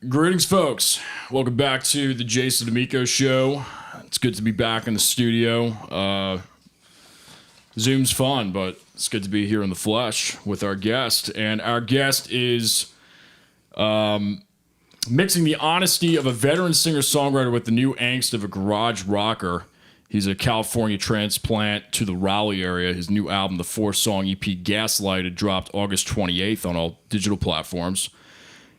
Greetings, folks. Welcome back to the Jason Damico show. It's good to be back in the studio. Zoom's fun, but it's good to be here in the flesh with our guest. And our guest is mixing the honesty of a veteran singer-songwriter with the new angst of a garage rocker. He's a California transplant to the Raleigh area. His new album, the 4-song EP Gaslighted, dropped August 28th on all digital platforms.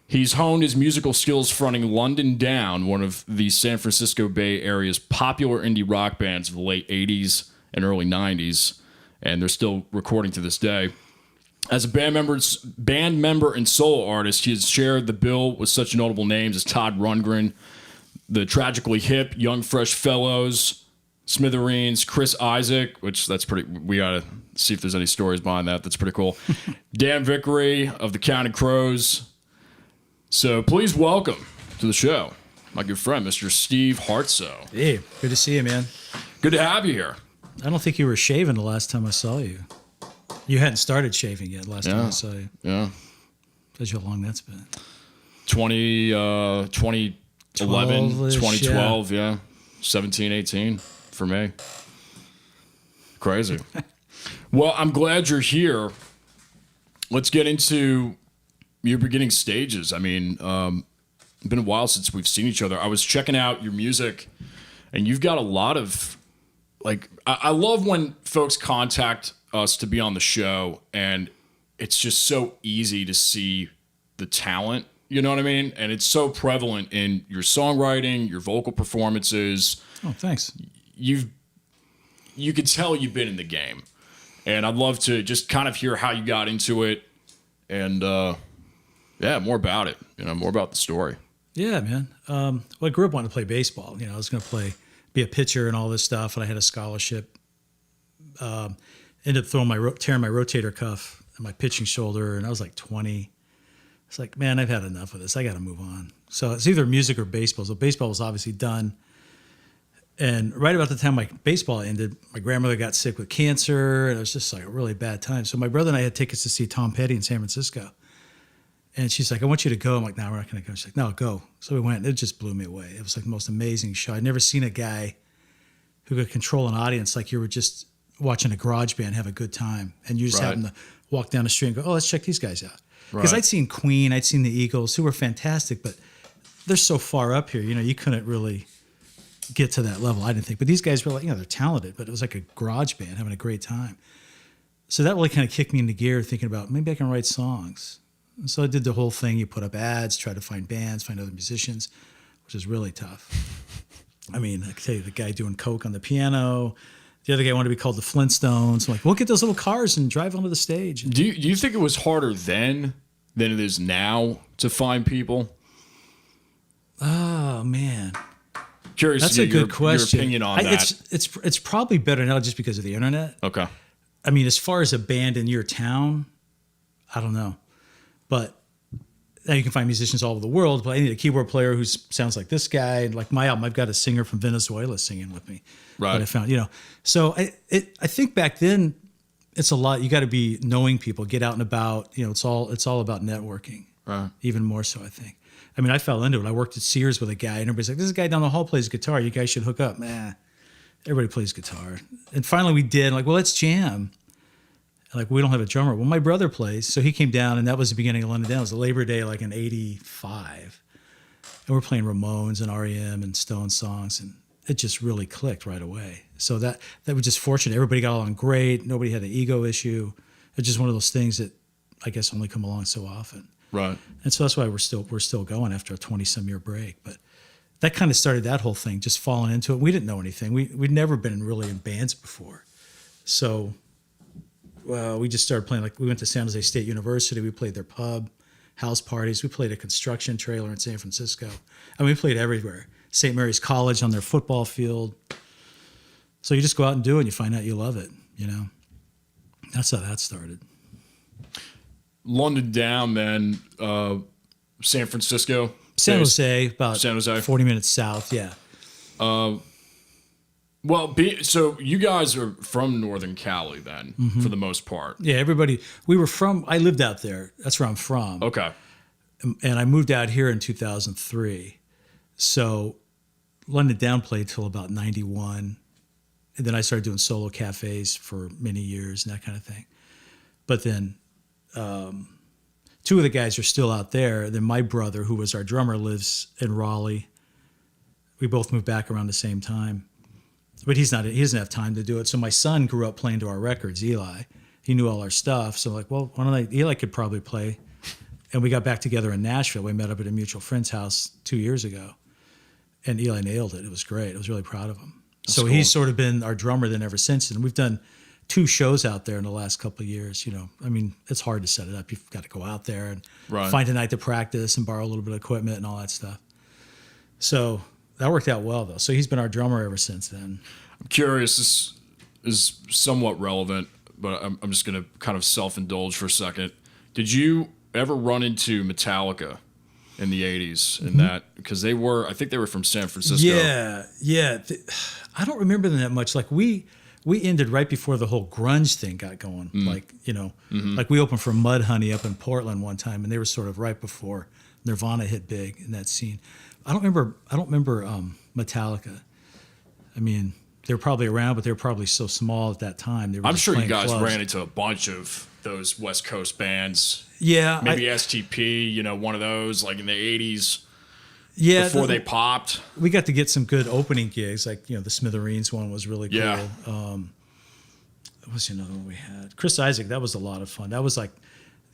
He's honed his musical skills fronting London Down, one of the San Francisco Bay Area's popular indie rock bands of the late 80s and early 90s, and they're still recording to this day. As a band member and solo artist, he has shared the bill with such notable names as Todd Rundgren, the Tragically Hip, Young Fresh Fellows, Smithereens, Chris Isaac, which that's pretty, we gotta see if there's any stories behind that. That's pretty cool. Dan Vickery of the Counting Crows. So please welcome to the show my good friend, Mr. Steve Hartsoe. Hey, good to see you, man. Good to have you here. I don't think you were shaving the last time I saw you. You hadn't started shaving yet last time I saw you. Yeah. That's how long that's been. 2011, 2012, yeah. 17, 18 for me. Crazy. Well, I'm glad you're here. Let's get into your beginning stages. I mean, it's been a while since we've seen each other. I was checking out your music, and you've got a lot of, like, I love when folks contact us to be on the show, and it's just so easy to see the talent, you know what I mean? And it's so prevalent in your songwriting, your vocal performances. Oh, thanks. You could tell you've been in the game, and I'd love to just kind of hear how you got into it, and more about it, more about the story. Yeah, man. Well, I grew up wanting to play baseball. I was going to be a pitcher and all this stuff, and I had a scholarship. Ended up tearing my rotator cuff and my pitching shoulder, and I was like 20. It's like, man, I've had enough of this. I got to move on. So it's either music or baseball. So baseball was obviously done. And right about the time my baseball ended, my grandmother got sick with cancer, and it was just like a really bad time. So my brother and I had tickets to see Tom Petty in San Francisco. And she's like, I want you to go. I'm like, no, we're not going to go. She's like, no, go. So we went, and it just blew me away. It was like the most amazing show. I'd never seen a guy who could control an audience like you were just watching a garage band have a good time. And you just happen to walk down the street and go, oh, let's check these guys out. Because I'd seen Queen, I'd seen the Eagles, who were fantastic, but they're so far up here. You couldn't really get to that level, I didn't think. But these guys were like, they're talented, but it was like a garage band having a great time. So that really kind of kicked me into gear, thinking about maybe I can write songs. And so I did the whole thing. You put up ads, try to find bands, find other musicians, which is really tough. I mean, I can tell you the guy doing coke on the piano. The other guy wanted to be called the Flintstones. I'm like, we'll get those little cars and drive onto the stage. Do you think it was harder then than it is now to find people? Oh, man. Curious That's to get a good question. Your opinion on that. It's probably better now just because of the internet. Okay. I mean, as far as a band in your town, I don't know. But now you can find musicians all over the world, but I need a keyboard player who sounds like this guy. And like my album, I've got a singer from Venezuela singing with me. Right. That I found, So I think back then it's a lot. You got to be knowing people, get out and about. It's all about networking. Right. Even more so, I think. I mean, I fell into it. I worked at Sears with a guy, and everybody's like, this guy down the hall plays guitar. You guys should hook up. Nah, everybody plays guitar. And finally we did. Like, well, let's jam. Like, we don't have a drummer. Well, my brother plays. So he came down, and that was the beginning of London Down. It was a Labor Day, like in 85. And we're playing Ramones and R.E.M. and Stone songs, and it just really clicked right away. So that was just fortunate. Everybody got along great. Nobody had an ego issue. It's just one of those things that I guess only come along so often. Right. And so that's why we're still going after a 20-some year break. But that kind of started that whole thing, just falling into it. We didn't know anything. We'd never been really in bands before. So we just started playing. Like, we went to San Jose State University. We played their pub, house parties. We played a construction trailer in San Francisco. And we played everywhere. St. Mary's College on their football field. So you just go out and do it, and you find out you love it, That's how that started. London Down, then San Francisco. San Jose, about San Jose. 40 minutes south, yeah. So you guys are from Northern Cali then, for the most part. Yeah, I lived out there. That's where I'm from. Okay. And I moved out here in 2003. So London Down played till about 91. And then I started doing solo cafes for many years and that kind of thing. But then two of the guys are still out there. Then my brother, who was our drummer, lives in Raleigh. We both moved back around the same time. But he doesn't have time to do it. So my son grew up playing to our records, Eli. He knew all our stuff. So like, well, Eli could probably play. And we got back together in Nashville. We met up at a mutual friend's house 2 years ago. And Eli nailed it. It was great. I was really proud of him. That's cool. He's sort of been our drummer then ever since. And we've done 2 shows out there in the last couple of years. I mean, it's hard to set it up. You've got to go out there and find a night to practice and borrow a little bit of equipment and all that stuff. So that worked out well, though. So he's been our drummer ever since then. I'm curious. This is somewhat relevant, but I'm just going to kind of self-indulge for a second. Did you ever run into Metallica in the 80s and that? Because I think they were from San Francisco. Yeah. I don't remember them that much. Like we ended right before the whole grunge thing got going. Like, like we opened for Mudhoney up in Portland one time, and they were sort of right before Nirvana hit big in that scene. I don't remember Metallica. I mean, they were probably around, but they were probably so small at that time. They were I'm sure you guys clubs. ran into a bunch of those West Coast bands. Yeah. Maybe STP, one of those, like in the 80s. Yeah. Before they popped. We got to get some good opening gigs. Like, the Smithereens one was really cool. Yeah. What was another one we had? Chris Isaac, that was a lot of fun. That was like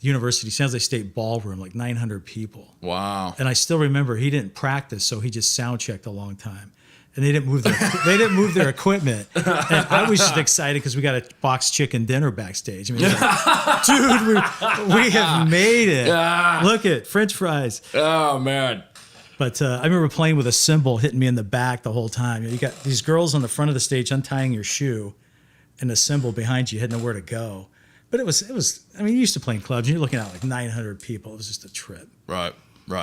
University, San Jose State Ballroom, like 900 people. Wow. And I still remember he didn't practice, so he just sound checked a long time. And they didn't move their equipment. And I was just excited because we got a boxed chicken dinner backstage. I mean, like, dude, we have made it. Look at French fries. Oh man. But I remember playing with a cymbal hitting me in the back the whole time. You got these girls on the front of the stage untying your shoe, and a cymbal behind you, had nowhere to go. But it was. I mean, you used to play in clubs, and you're looking at like 900 people. It was just a trip. Right.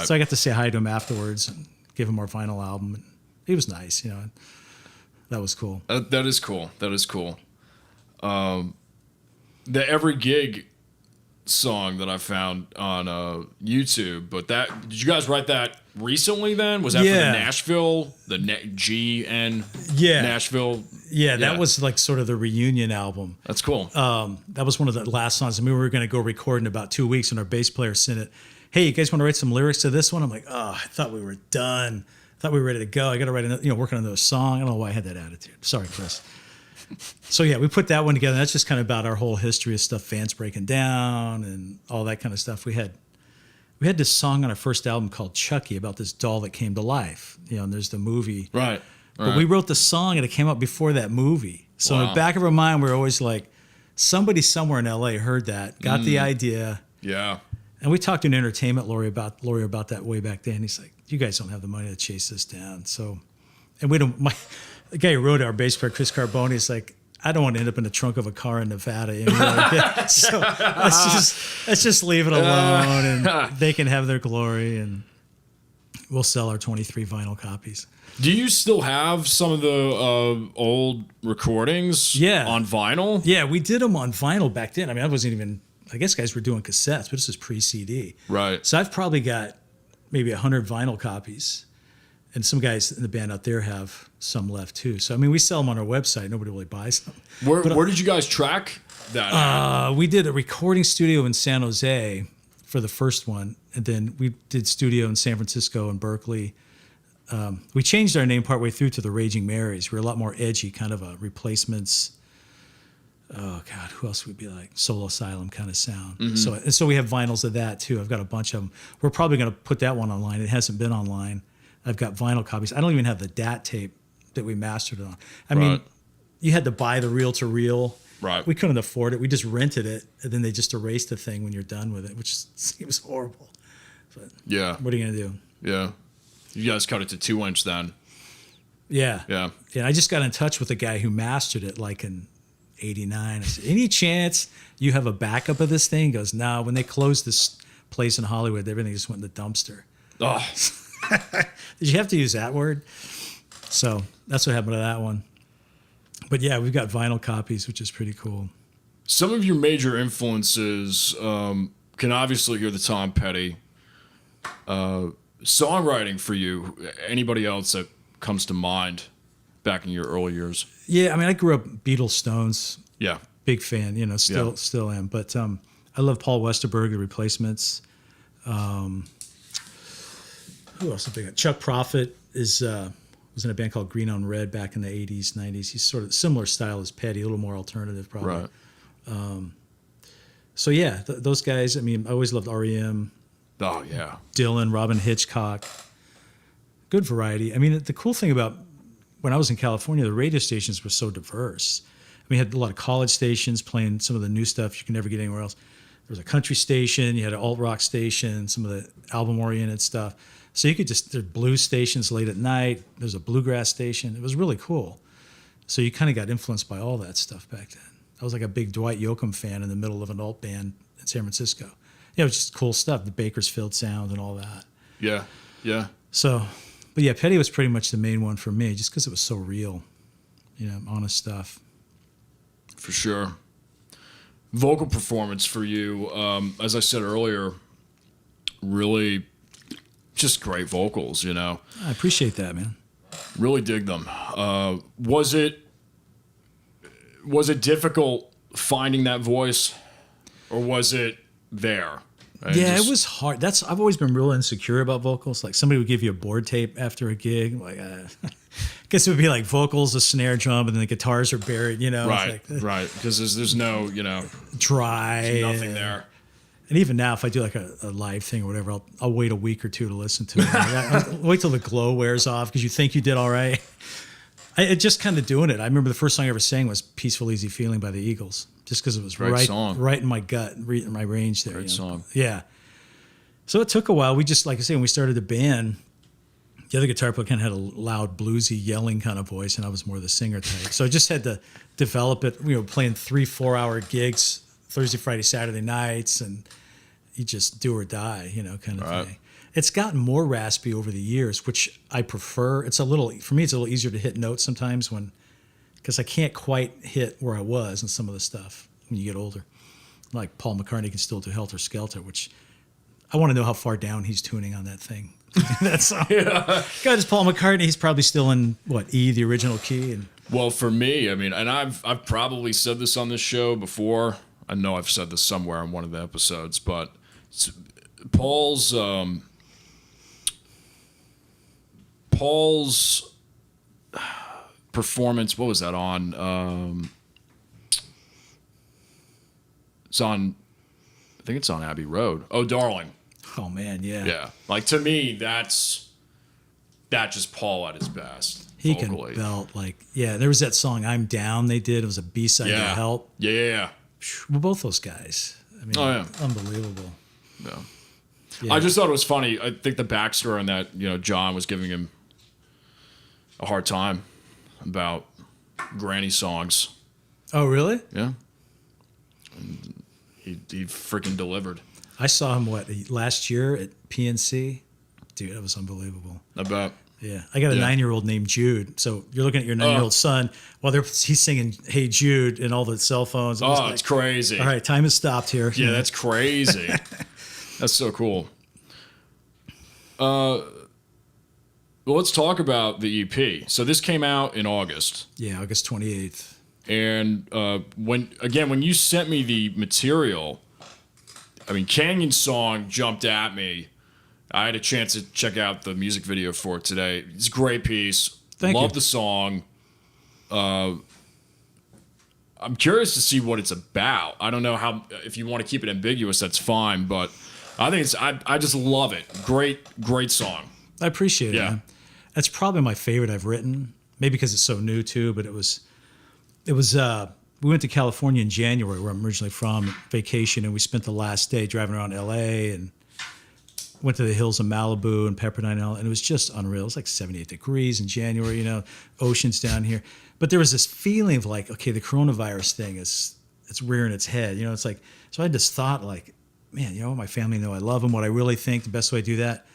So I got to say hi to him afterwards and give him our final album. And he was nice, That was cool. That is cool. The Every Gig song that I found on YouTube, but did you guys write that recently then? Was that for the Nashville, Nashville? Yeah, that was like sort of the reunion album. That's cool. That was one of the last songs. I mean, we were going to go record in about 2 weeks, and our bass player sent it. Hey, you guys want to write some lyrics to this one? I'm like, I thought we were done. I thought we were ready to go. I got to write another, work on another song. I don't know why I had that attitude. Sorry, Chris. So yeah, we put that one together. That's just kind of about our whole history of stuff, fans breaking down and all that kind of stuff. We had this song on our first album called Chucky about this doll that came to life. And there's the movie. Right. But we wrote the song and it came out before that movie. So in the back of our mind, we were always like, somebody somewhere in LA heard that, got the idea. Yeah. And we talked to an entertainment lawyer about that way back then. He's like, you guys don't have the money to chase this down. So, and the guy who wrote it, our bass player, Chris Carbone, is like, I don't want to end up in the trunk of a car in Nevada anymore. So let's just leave it alone and they can have their glory and we'll sell our 23 vinyl copies. Do you still have some of the old recordings on vinyl? Yeah, we did them on vinyl back then. I mean, I guess guys were doing cassettes, but this is pre-CD. Right. So I've probably got maybe 100 vinyl copies. And some guys in the band out there have some left too. So, I mean, we sell them on our website. Nobody really buys them. Where did you guys track that? We did a recording studio in San Jose for the first one. And then we did studio in San Francisco and Berkeley. We changed our name partway through to the Raging Marys. We're a lot more edgy, kind of a replacements. Oh God, who else would be like Soul Asylum kind of sound? Mm-hmm. So we have vinyls of that too. I've got a bunch of them. We're probably going to put that one online. It hasn't been online. I've got vinyl copies. I don't even have the DAT tape that we mastered it on. I mean, you had to buy the reel-to-reel. Right. We couldn't afford it. We just rented it, and then they just erased the thing when you're done with it, which seems horrible. But yeah. What are you going to do? Yeah. You guys cut it to 2-inch then. Yeah. Yeah. And I just got in touch with the guy who mastered it like in 89. I said, any chance you have a backup of this thing? He goes, no. When they closed this place in Hollywood, everything just went in the dumpster. Oh. Did you have to use that word? So that's what happened to that one. But yeah, we've got vinyl copies, which is pretty cool. Some of your major influences can obviously hear the Tom Petty Songwriting for you, anybody else that comes to mind back in your early years? Yeah, I mean, I grew up Beatles, Stones, Yeah. big fan. You know, still am. But I love Paul Westerberg, The Replacements. Who else? Chuck Prophet was in a band called Green on Red back in the 80s, 90s. He's sort of similar style as Petty, a little more alternative, probably. Right. So yeah, those guys. I mean, I always loved REM, Oh, yeah. Dylan, Robin Hitchcock. Good variety. I mean, the cool thing about when I was in California, the radio stations were so diverse. I mean, you had a lot of college stations playing some of the new stuff you can never get anywhere else. There was a country station, you had an alt rock station, some of the album oriented stuff. So you could there's blues stations late at night. There's a bluegrass station. It was really cool. So you kind of got influenced by all that stuff back then. I was like a big Dwight Yoakam fan in the middle of an alt band in San Francisco. Yeah, it was just cool stuff, the Bakersfield sound and all that. Yeah. Yeah. So, but yeah, Petty was pretty much the main one for me just because it was so real, honest stuff. For sure. Vocal performance for you, as I said earlier, really just great vocals, I appreciate that, man. Really dig them. Was it difficult finding that voice, or was it there? It was hard. I've always been real insecure about vocals. Like somebody would give you a board tape after a gig, like I guess it would be like vocals, a snare drum, and then the guitars are buried. Right, right. Because there's no, dry, there's nothing there. And even now, if I do like a live thing or whatever, I'll wait a week or two to listen to it. I'll wait till the glow wears off because you think you did all right. I just kind of doing it. I remember the first song I ever sang was "Peaceful Easy Feeling" by the Eagles, just because it was right in my gut, right in my range there. Great song. Yeah. So it took a while. We just, like I say, when we started the band, the other guitar player kind of had a loud, bluesy, yelling kind of voice, and I was more the singer type. So I just had to develop it. We were playing 3-4 hour gigs Thursday, Friday, Saturday nights, and you just do or die, kind of thing. It's gotten more raspy over the years, which I prefer. For me, it's a little easier to hit notes sometimes because I can't quite hit where I was in some of the stuff when you get older. Like Paul McCartney can still do Helter Skelter, which I want to know how far down he's tuning on that thing. That song. Yeah. God, it's Paul McCartney. He's probably still in E, the original key. Well, for me, I mean, and I've probably said this on this show before. I know I've said this somewhere in one of the episodes, but Paul's performance, what was that on? I think it's on Abbey Road. Oh, Darling. Oh man, yeah. Yeah. Like to me, that's just Paul at his best. He vocally. Can belt there was that song "I'm Down" they did. It was a B-side to Help. Yeah. Well, both those guys. I mean, unbelievable. Yeah. I just thought it was funny. I think the backstory on that, John was giving him a hard time about granny songs. Oh, really? Yeah. And he freaking delivered. I saw him last year at PNC. Dude, that was unbelievable. I bet. Yeah, I got a 9-year-old named Jude. So you're looking at your 9-year-old son while he's singing "Hey Jude" and all the cell phones. It's crazy. All right, time has stopped here. Yeah, that's crazy. That's so cool. Well, let's talk about the EP. So this came out in August. Yeah, August 28th. And when you sent me the material, I mean, Canyon Song jumped at me. I had a chance to check out the music video for it today. It's a great piece. Love the song. I'm curious to see what it's about. I don't know if you want to keep it ambiguous, that's fine. But I think I just love it. Great song. I appreciate it. Man. That's probably my favorite I've written. Maybe because it's so new too. But it was. We went to California in January, where I'm originally from, vacation, and we spent the last day driving around LA and went to the hills of Malibu and Pepperdine, and it was just unreal. It was like 78 degrees in January, oceans down here. But there was this feeling of okay, the coronavirus thing it's rearing its head. It's like, so I had this thought man, my family know I love them. What I really think the best way to do that,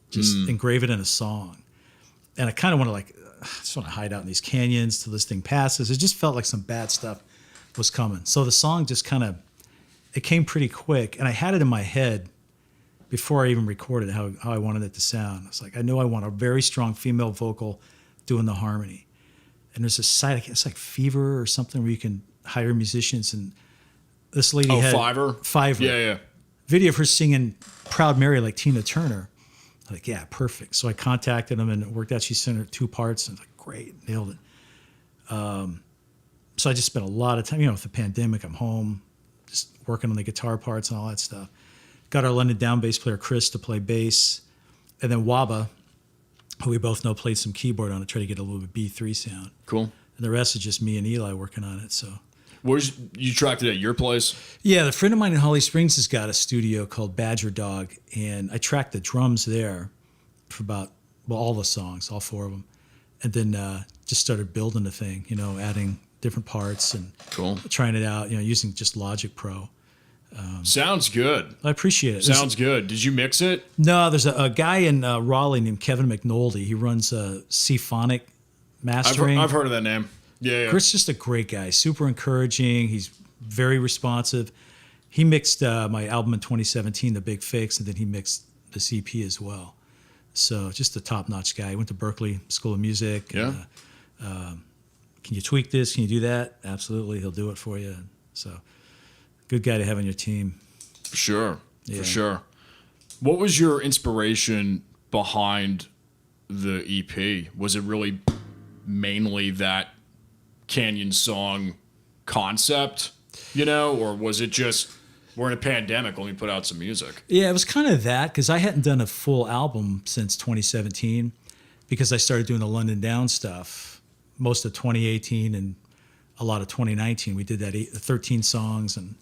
just engrave it in a song. And I kind of want to I just want to hide out in these canyons till this thing passes. It just felt like some bad stuff was coming. So the song just it came pretty quick, and I had it in my head before I even recorded how I wanted it to sound. I was like, I know I want a very strong female vocal doing the harmony. And there's a site, it's like Fever or something, where you can hire musicians. And this lady had Fiverr. Yeah. Video of her singing Proud Mary like Tina Turner. I'm like, yeah, perfect. So I contacted them and it worked out. She sent her 2 parts and I was like, great, nailed it. So I just spent a lot of time, with the pandemic, I'm home, just working on the guitar parts and all that stuff. Got our London down bass player, Chris, to play bass. And then Waba, who we both know, played some keyboard on it, try to get a little bit B3 sound. Cool. And the rest is just me and Eli working on it. So, You tracked it at your place? yeah, the friend of mine in Holly Springs has got a studio called Badger Dog, and I tracked the drums there for all the songs, all 4 of them, and then just started building the thing, adding different parts and cool. trying it out, using just Logic Pro. Sounds good. I appreciate it. Sounds good. Did you mix it? No, there's a guy in Raleigh named Kevin McNulty. He runs Symphonic Mastering. I've heard of that name. Yeah. Chris is just a great guy, super encouraging. He's very responsive. He mixed my album in 2017, The Big Fix, and then he mixed this EP as well. So just a top-notch guy. He went to Berklee School of Music. Yeah. And, can you tweak this? Can you do that? Absolutely. He'll do it for you. So good guy to have on your team. For sure. Yeah. For sure. What was your inspiration behind the EP? Was it really mainly that Canyon song concept, or was it just, we're in a pandemic, let me put out some music? Yeah, it was kind of that, because I hadn't done a full album since 2017 because I started doing the London Down stuff most of 2018 and a lot of 2019. We did that 13 songs and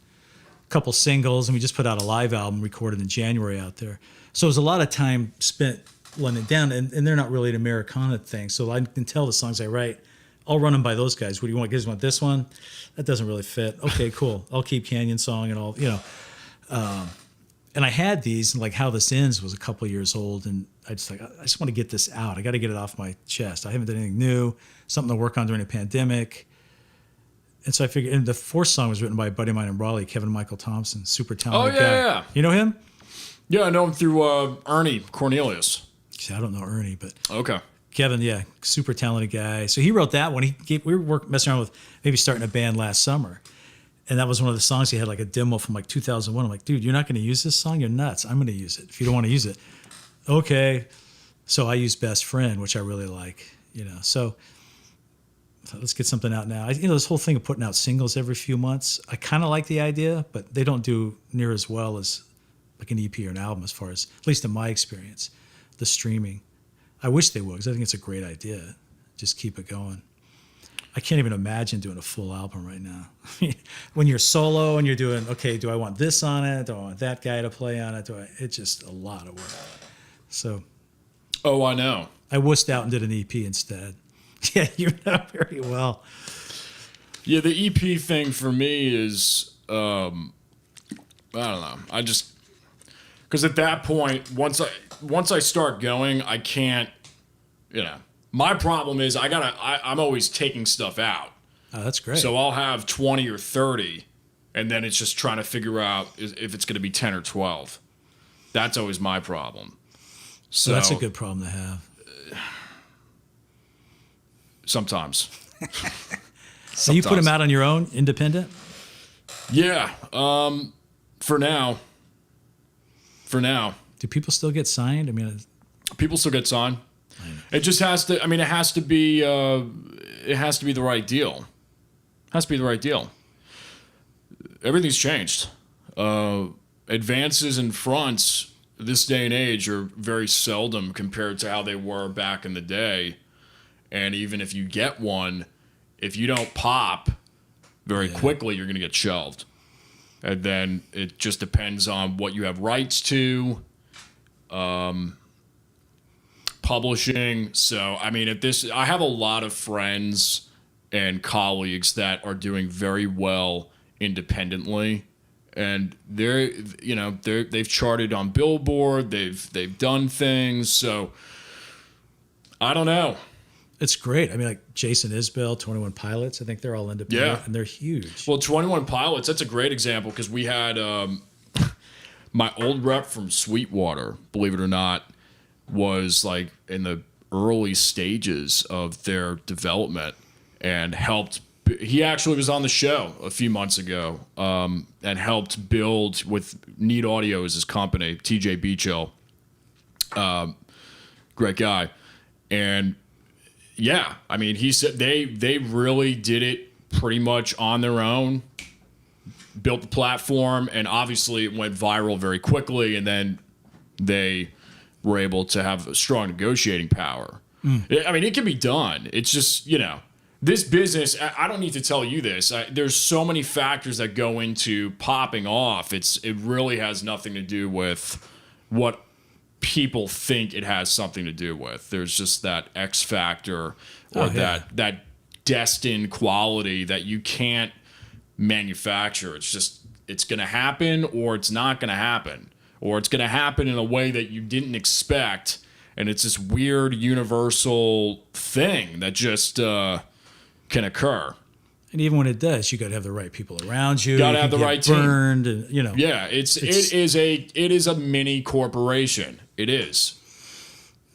a couple singles, and we just put out a live album recorded in January out there. So it was a lot of time spent London Down, and they're not really an Americana thing. So I can tell the songs I write, I'll run them by those guys. What do you want? You guys want this one? That doesn't really fit. Okay, cool. I'll keep Canyon Song and all, and I had these, and like How This Ends was a couple years old, and I just want to get this out. I got to get it off my chest. I haven't done anything new, something to work on during a pandemic. And so I figured, and the 4th song was written by a buddy of mine in Raleigh, Kevin Michael Thompson, super talented guy. Yeah. You know him? Yeah, I know him through Ernie Cornelius. See, I don't know Ernie, but Okay. Kevin, yeah, super talented guy. So he wrote that one. We were messing around with maybe starting a band last summer. And that was one of the songs he had, like a demo from like 2001. I'm like, dude, you're not going to use this song? You're nuts. I'm going to use it. If you don't want to use it. Okay. So I use Best Friend, which I really like, So let's get something out now. This whole thing of putting out singles every few months, I kind of like the idea, but they don't do near as well as like an EP or an album as far as, at least in my experience, the streaming. I wish they would, because I think it's a great idea. Just keep it going. I can't even imagine doing a full album right now. When you're solo and you're doing, okay, do I want this on it? Do I want that guy to play on it? It's just a lot of work. So. Oh, I know. I wussed out and did an EP instead. Yeah, you know very well. Yeah, the EP thing for me is, I don't know. Because at that point, once I start going, I can't, My problem is I'm always taking stuff out. Oh, that's great. So I'll have 20 or 30, and then it's just trying to figure out if it's going to be 10 or 12. That's always my problem. So that's a good problem to have. Sometimes. So you put them out on your own, independent? Yeah. For now. Do people still get signed? I mean, people still get signed. It just has to. I mean, it has to be. It has to be the right deal. It has to be the right deal. Everything's changed. Advances and fronts this day and age are very seldom compared to how they were back in the day. And even if you get one, if you don't pop very quickly, you're going to get shelved. And then it just depends on what you have rights to. Publishing. So, I mean, I have a lot of friends and colleagues that are doing very well independently, and they've charted on Billboard. They've done things. So, I don't know. It's great. I mean, like Jason Isbell, 21 Pilots. I think they're all independent, and they're huge. Well, 21 Pilots. That's a great example because we had my old rep from Sweetwater, believe it or not, was like in the early stages of their development and helped. He actually was on the show a few months ago and helped build with Neat Audio as his company, TJ Beachill. Great guy. And yeah, I mean, he said they really did it pretty much on their own, built the platform, and obviously it went viral very quickly, and then they were able to have a strong negotiating power. I mean, it can be done. It's just, this business, I don't need to tell you this. There's so many factors that go into popping off. It really has nothing to do with what people think it has something to do with. There's just that X factor or that destined quality that you can't manufacture. It's going to happen, or it's not going to happen, or it's going to happen in a way that you didn't expect. And it's this weird universal thing that just can occur. And even when it does, you got to have the right people around you. Got to have the right team. Burned, and Yeah, it is a mini corporation. It is.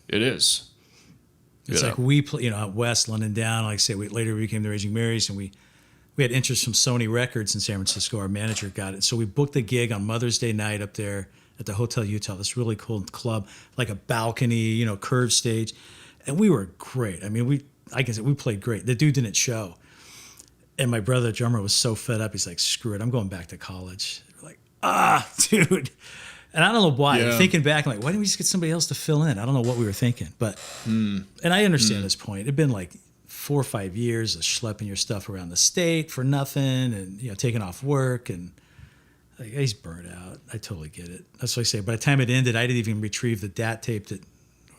It's like we play, out west, London down. Like I say, later we became the Raging Marys, and we had interest from Sony Records in San Francisco. Our manager got it, so we booked the gig on Mother's Day night up there at the Hotel Utah. This really cool club, like a balcony, curved stage, and we were great. I mean, we played great. The dude didn't show. And my brother, drummer, was so fed up. He's like, screw it, I'm going back to college. We're like, dude. And I don't know why. Yeah. Thinking back, I'm like, why didn't we just get somebody else to fill in? I don't know what we were thinking. But, and I understand this point. It'd been like 4 or 5 years of schlepping your stuff around the state for nothing and, taking off work. And like, he's burnt out. I totally get it. That's what I say. By the time it ended, I didn't even retrieve the DAT tape that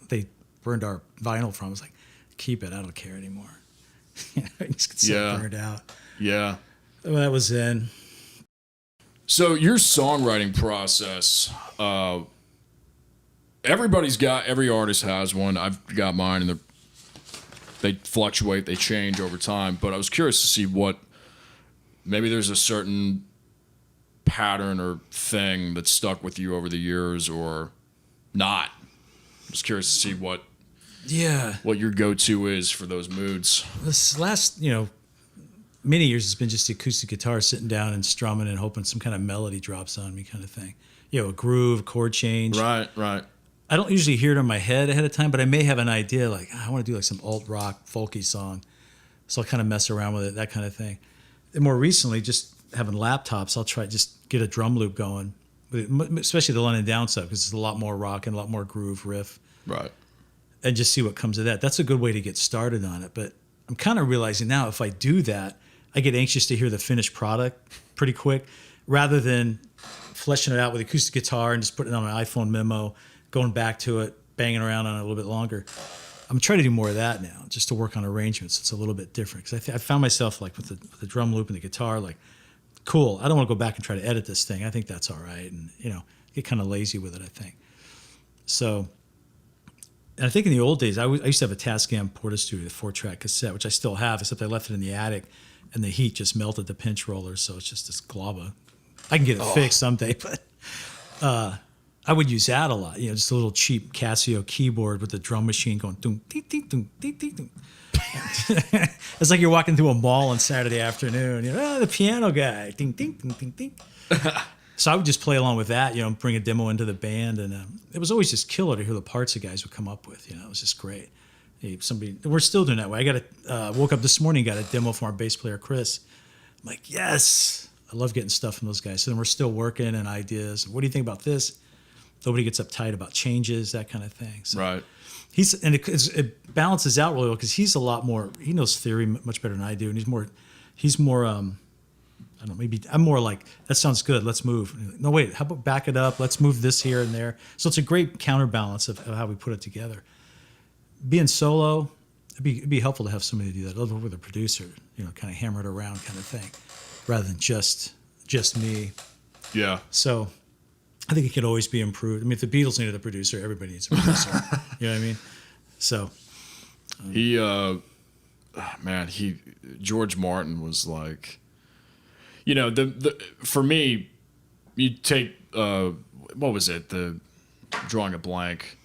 they burned our vinyl from. I was like, keep it. I don't care anymore. I just get so burned out. Yeah. Well, that was in. So your songwriting process, every artist has one. I've got mine, and they fluctuate, they change over time. But I was curious to see maybe there's a certain pattern or thing that stuck with you over the years or not. I was curious to see what your go-to is for those moods. This last, many years has been just the acoustic guitar, sitting down and strumming and hoping some kind of melody drops on me, kind of thing. A groove, chord change. Right. I don't usually hear it in my head ahead of time, but I may have an idea like, I want to do like some alt rock, folky song. So I'll kind of mess around with it, that kind of thing. And more recently, just having laptops, I'll try just get a drum loop going, especially the London Down stuff, because it's a lot more rock and a lot more groove riff. Right. And just see what comes of that. That's a good way to get started on it. But I'm kind of realizing now, if I do that, I get anxious to hear the finished product pretty quick, rather than fleshing it out with acoustic guitar and just putting it on an iPhone memo, going back to it, banging around on it a little bit longer. I'm trying to do more of that now, just to work on arrangements. It's a little bit different, because I found myself like with the drum loop and the guitar, like, cool, I don't want to go back and try to edit this thing. I think that's all right. And, get kind of lazy with it, I think. So, and I think in the old days, I used to have a Tascam Portastudio, the 4-track cassette, which I still have, except I left it in the attic, and the heat just melted the pinch roller, so it's just this glob. I can get it fixed someday, but I would use that a lot. Just a little cheap Casio keyboard with the drum machine going ding ding ding ding ding ding. It's like you're walking through a mall on Saturday afternoon. The piano guy, ding ding ding ding ding. So I would just play along with that, bring a demo into the band, and it was always just killer to hear the parts the guys would come up with. It was just great. We're still doing that way. I woke up this morning, got a demo from our bass player Chris. I'm like, yes, I love getting stuff from those guys. So then we're still working and ideas. What do you think about this? Nobody gets uptight about changes, that kind of thing. So right. It balances out really well, because he's a lot more. He knows theory much better than I do, and he's more. I don't know, maybe I'm more like, that sounds good, let's move. No, wait, how about back it up? Let's move this here and there. So it's a great counterbalance of how we put it together. Being solo, it'd be helpful to have somebody to do that, a little with a producer, kind of hammer it around kind of thing, rather than just me. Yeah. So I think it could always be improved. I mean, if the Beatles needed a producer, everybody needs a producer. You know what I mean? So. George Martin was like, for me, you take what was it? Drawing a blank.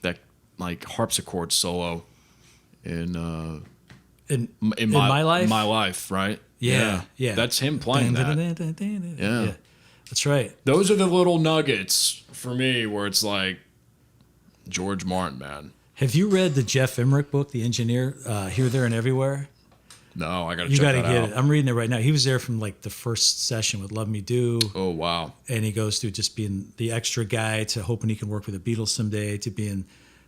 That like harpsichord solo in In my life. My life, right? Yeah. That's him playing that. Yeah, that's right. Those are the little nuggets for me where it's like George Martin, man. Have you read the Jeff Emmerich book, The Engineer, Here, There, and Everywhere? No, I got to You check got to that get out. it. I'm reading it right now. He was there from like the first session with Love Me Do. Oh, wow. And he goes through just being the extra guy to hoping he can work with the Beatles someday to being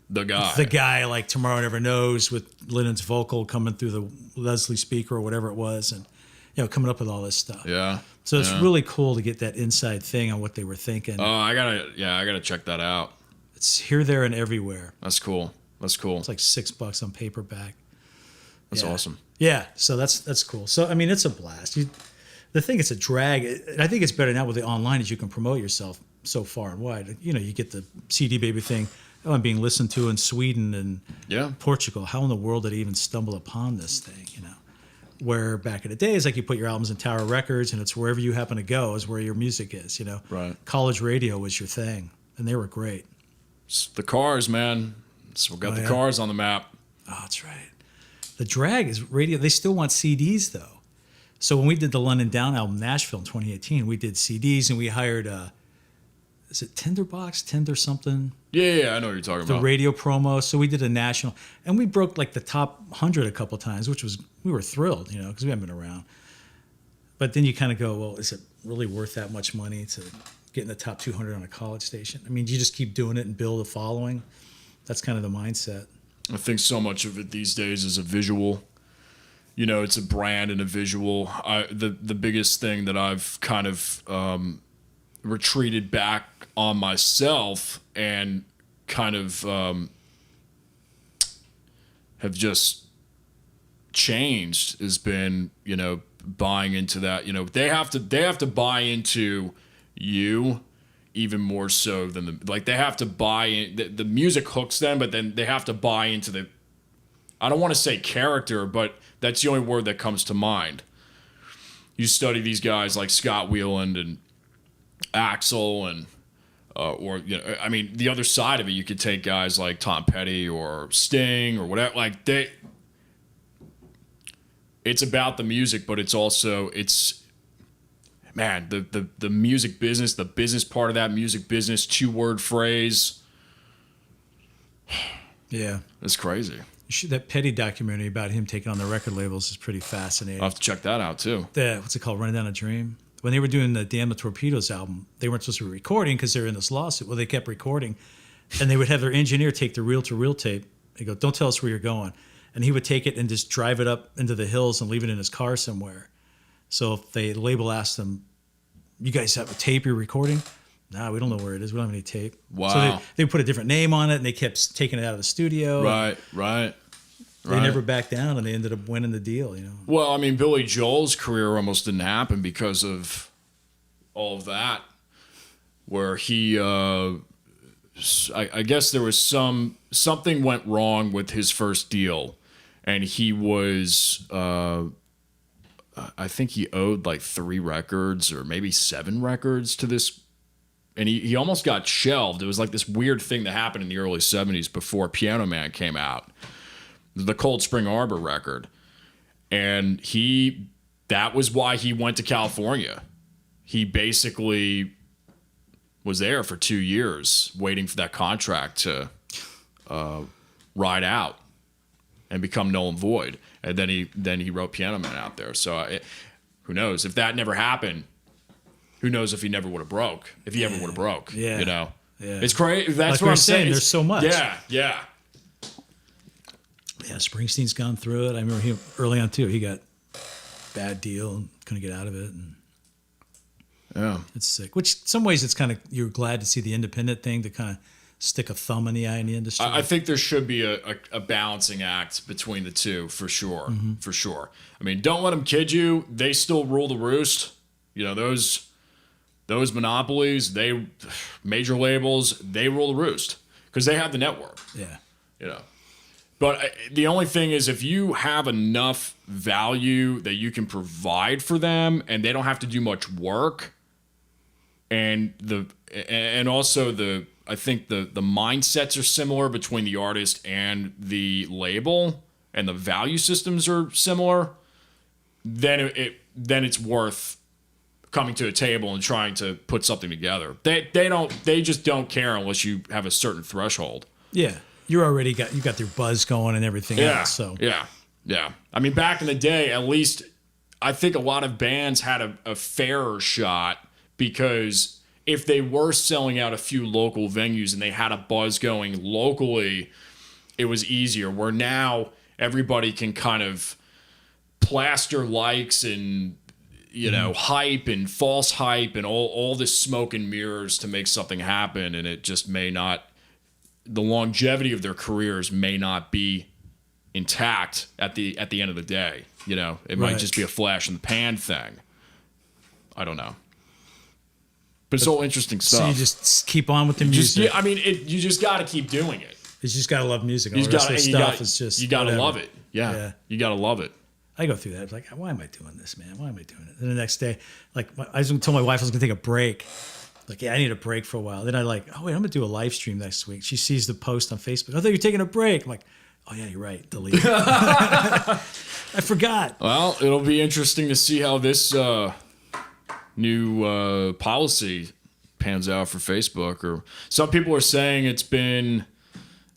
The guy. like Tomorrow Never Knows with Lennon's vocal coming through the Leslie speaker or whatever it was, and coming up with all this stuff. Yeah. So it's really cool to get that inside thing on what they were thinking. Oh, I gotta check that out. It's Here, There, and Everywhere. That's cool. It's like $6 on paperback. That's awesome. Yeah, so that's cool. So I mean, it's a blast. The thing it's a drag. I think it's better now with the online as you can promote yourself so far and wide. You get the CD Baby thing. Oh, I'm being listened to in Sweden and Portugal. How in the world did I even stumble upon this thing? Where back in the days, like you put your albums in Tower Records, and it's wherever you happen to go is where your music is. Right. College radio was your thing, and they were great. It's the Cars, man. So we got the Cars on the map. Oh, that's right. The drag is radio. They still want CDs though. So when we did the London Down album, Nashville in 2018, we did CDs and we hired is it Tender something? Yeah, I know what you're talking The about. radio promo. So we did a national, and we broke like the top 100 a couple times, we were thrilled, because we haven't been around. But then you kind of go, well, is it really worth that much money to get in the top 200 on a college station? I mean, do you just keep doing it and build a following? That's kind of the mindset. I think so much of it these days is a visual. It's a brand and a visual. The biggest thing that I've kind of retreated back on myself and kind of have just changed has been, buying into that. They have to buy into you even more so than they have to buy in. The music hooks them, but then they have to buy into I don't want to say character, but that's the only word that comes to mind. You study these guys like Scott Weiland and Axl and the other side of it, you could take guys like Tom Petty or Sting or whatever. It's about the music, but it's the music business, the business part of that music business, 2-word phrase. Yeah. It's crazy. That Petty documentary about him taking on the record labels is pretty fascinating. I'll have to check that out too. What's it called? Running Down a Dream? When they were doing the Damn the Torpedoes album, they weren't supposed to be recording because they were in this lawsuit. Well, they kept recording, and they would have their engineer take the reel-to-reel tape. They go, don't tell us where you're going. And he would take it and just drive it up into the hills and leave it in his car somewhere. So if the label asked them, you guys have a tape you're recording? No, we don't know where it is. We don't have any tape. Wow. So they put a different name on it, and they kept taking it out of the studio. Right. They never backed down, and they ended up winning the deal, Well, I mean, Billy Joel's career almost didn't happen because of all of that, where he, I guess there was something went wrong with his first deal, and he was, I think he owed like 3 records or maybe 7 records to this, and he almost got shelved. It was like this weird thing that happened in the early 70s before Piano Man came out. The Cold Spring Harbor record. And that was why he went to California. He basically was there for 2 years waiting for that contract to ride out and become null and void. And then he wrote Piano Man out there. So who knows? If that never happened, who knows if he never would have broke. If he ever would have broke. Yeah. Yeah. It's crazy. That's like what we're I'm saying. There's so much. Yeah. Yeah, Springsteen's gone through it. I remember him early on too. He got bad deal and couldn't get out of it, and it's sick. Which in some ways it's kind of, you're glad to see the independent thing to kind of stick a thumb in the eye in the industry. I think there should be a balancing act between the two for sure. Mm-hmm. For sure. I mean, don't let them kid you. They still rule the roost. Those monopolies, major labels, they rule the roost because they have the network. Yeah. But the only thing is, if you have enough value that you can provide for them and they don't have to do much work, and also I think the mindsets are similar between the artist and the label, and the value systems are similar, then it's worth coming to a table and trying to put something together. They just don't care unless you have a certain threshold. Yeah, you got your buzz going and everything else. So yeah. I mean, back in the day, at least I think a lot of bands had a fairer shot, because if they were selling out a few local venues and they had a buzz going locally, it was easier. Where now everybody can kind of plaster likes and hype and false hype and all this smoke and mirrors to make something happen, and it just may not, the longevity of their careers may not be intact at the end of the day. It might just be a flash in the pan thing. I don't know. But it's all interesting stuff. So you just keep on with the music. You just got to keep doing it. You just got to love music. All the rest of the stuff is just you got to whatever. love it. Yeah, you got to love it. I go through that. I'm like, why am I doing this, man? Why am I doing it? And the next day, I told my wife I was going to take a break. Like, yeah, I need a break for a while. Then I'm going to do a live stream next week. She sees the post on Facebook. I thought you were taking a break. I'm like, oh, yeah, you're right. Delete it. I forgot. Well, it'll be interesting to see how this new policy pans out for Facebook. Or some people are saying it's been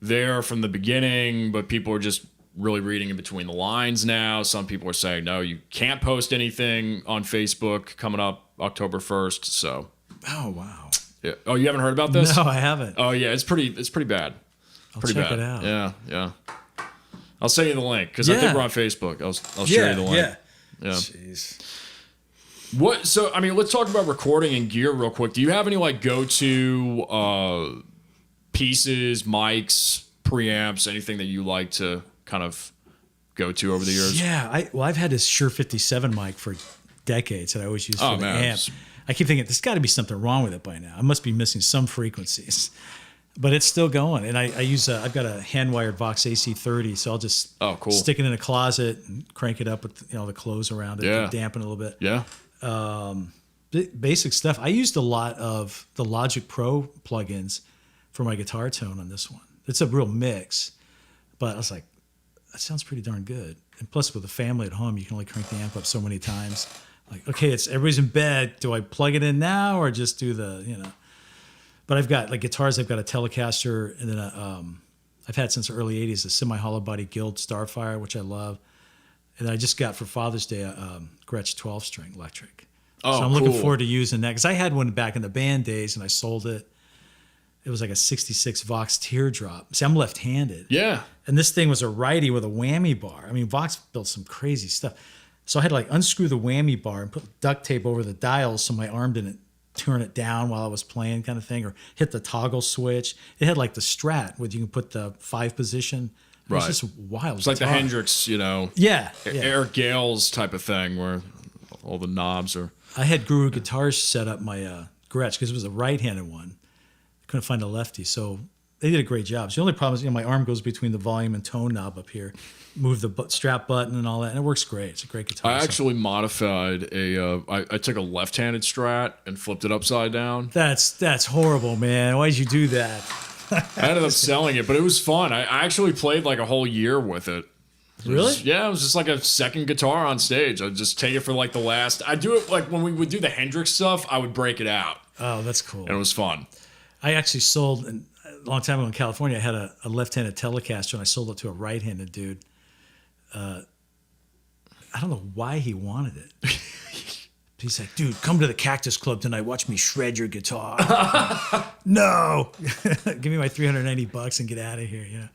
there from the beginning, but people are just really reading in between the lines now. Some people are saying, no, you can't post anything on Facebook coming up October 1st. So, oh, wow. Yeah. Oh, you haven't heard about this? No, I haven't. Oh, yeah, it's pretty bad. I'll check it out. Yeah. I'll send you the link, because I think we're on Facebook. I'll share you the link. Yeah. Jeez. What? So, let's talk about recording and gear real quick. Do you have any go-to pieces, mics, preamps, anything that you like to kind of go to over the years? Yeah, I've had this Shure 57 mic for decades that I always use for the amp. I keep thinking there's got to be something wrong with it by now. I must be missing some frequencies, but it's still going. And I use I've got a hand wired Vox AC30, so I'll just stick it in a closet and crank it up with the clothes around it to dampen a little bit. Yeah. Basic stuff. I used a lot of the Logic Pro plugins for my guitar tone on this one. It's a real mix, but I was like, that sounds pretty darn good. And plus, with a family at home, you can only crank the amp up so many times. Like, okay, everybody's in bed. Do I plug it in now or just do the, But I've got guitars. I've got a Telecaster, and then I've had since the early '80s a semi-hollow body Guild Starfire, which I love. And then I just got for Father's Day a Gretsch 12-string electric. Oh, so I'm looking forward to using that, because I had one back in the band days and I sold it. It was like a 66 Vox Teardrop. See, I'm left-handed. Yeah. And this thing was a righty with a whammy bar. Vox built some crazy stuff. So I had to unscrew the whammy bar and put duct tape over the dials so my arm didn't turn it down while I was playing, kind of thing, or hit the toggle switch. It had the Strat where you can put the 5 position. It was just wild. It's like the Hendrix, Eric Gales type of thing where all the knobs are. I had Guru Guitars set up my Gretsch because it was a right-handed one. Couldn't find a lefty, so they did a great job. So the only problem is, my arm goes between the volume and tone knob up here. Move the strap button and all that, and it works great. It's a great guitar. I actually modified I took a left-handed Strat and flipped it upside down. That's horrible, man. Why'd you do that? I ended up selling it, but it was fun. I actually played a whole year with it. Really? It was just a second guitar on stage. I'd just take it for the last. I do it when we would do the Hendrix stuff. I would break it out. Oh, that's cool. And it was fun. I actually sold a long time ago in California. I had a left-handed Telecaster, and I sold it to a right-handed dude. I don't know why he wanted it. He's like, dude, come to the Cactus Club tonight. Watch me shred your guitar. No, give me my $390 and get out of here.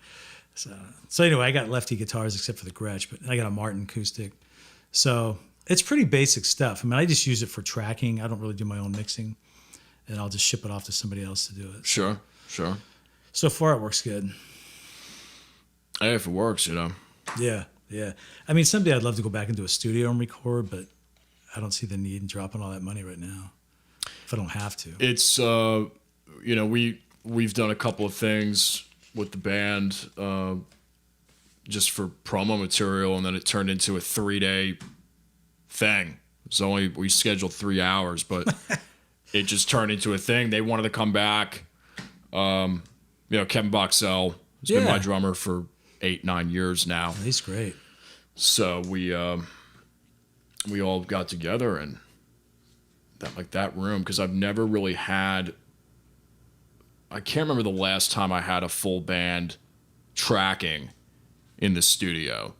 So anyway, I got lefty guitars except for the Gretsch, but I got a Martin acoustic. So it's pretty basic stuff. I just use it for tracking. I don't really do my own mixing, and I'll just ship it off to somebody else to do it. Sure. So far, it works good. Hey, if it works, Yeah. Someday I'd love to go back into a studio and record, but I don't see the need in dropping all that money right now if I don't have to. It's, we've done a couple of things with the band just for promo material, and then it turned into a 3-day thing. We scheduled 3 hours, but it just turned into a thing. They wanted to come back. Kevin Boxell has been my drummer for 8-9 years now. He's great. So we all got together and that room, because I've never really had. I can't remember the last time I had a full band tracking in the studio,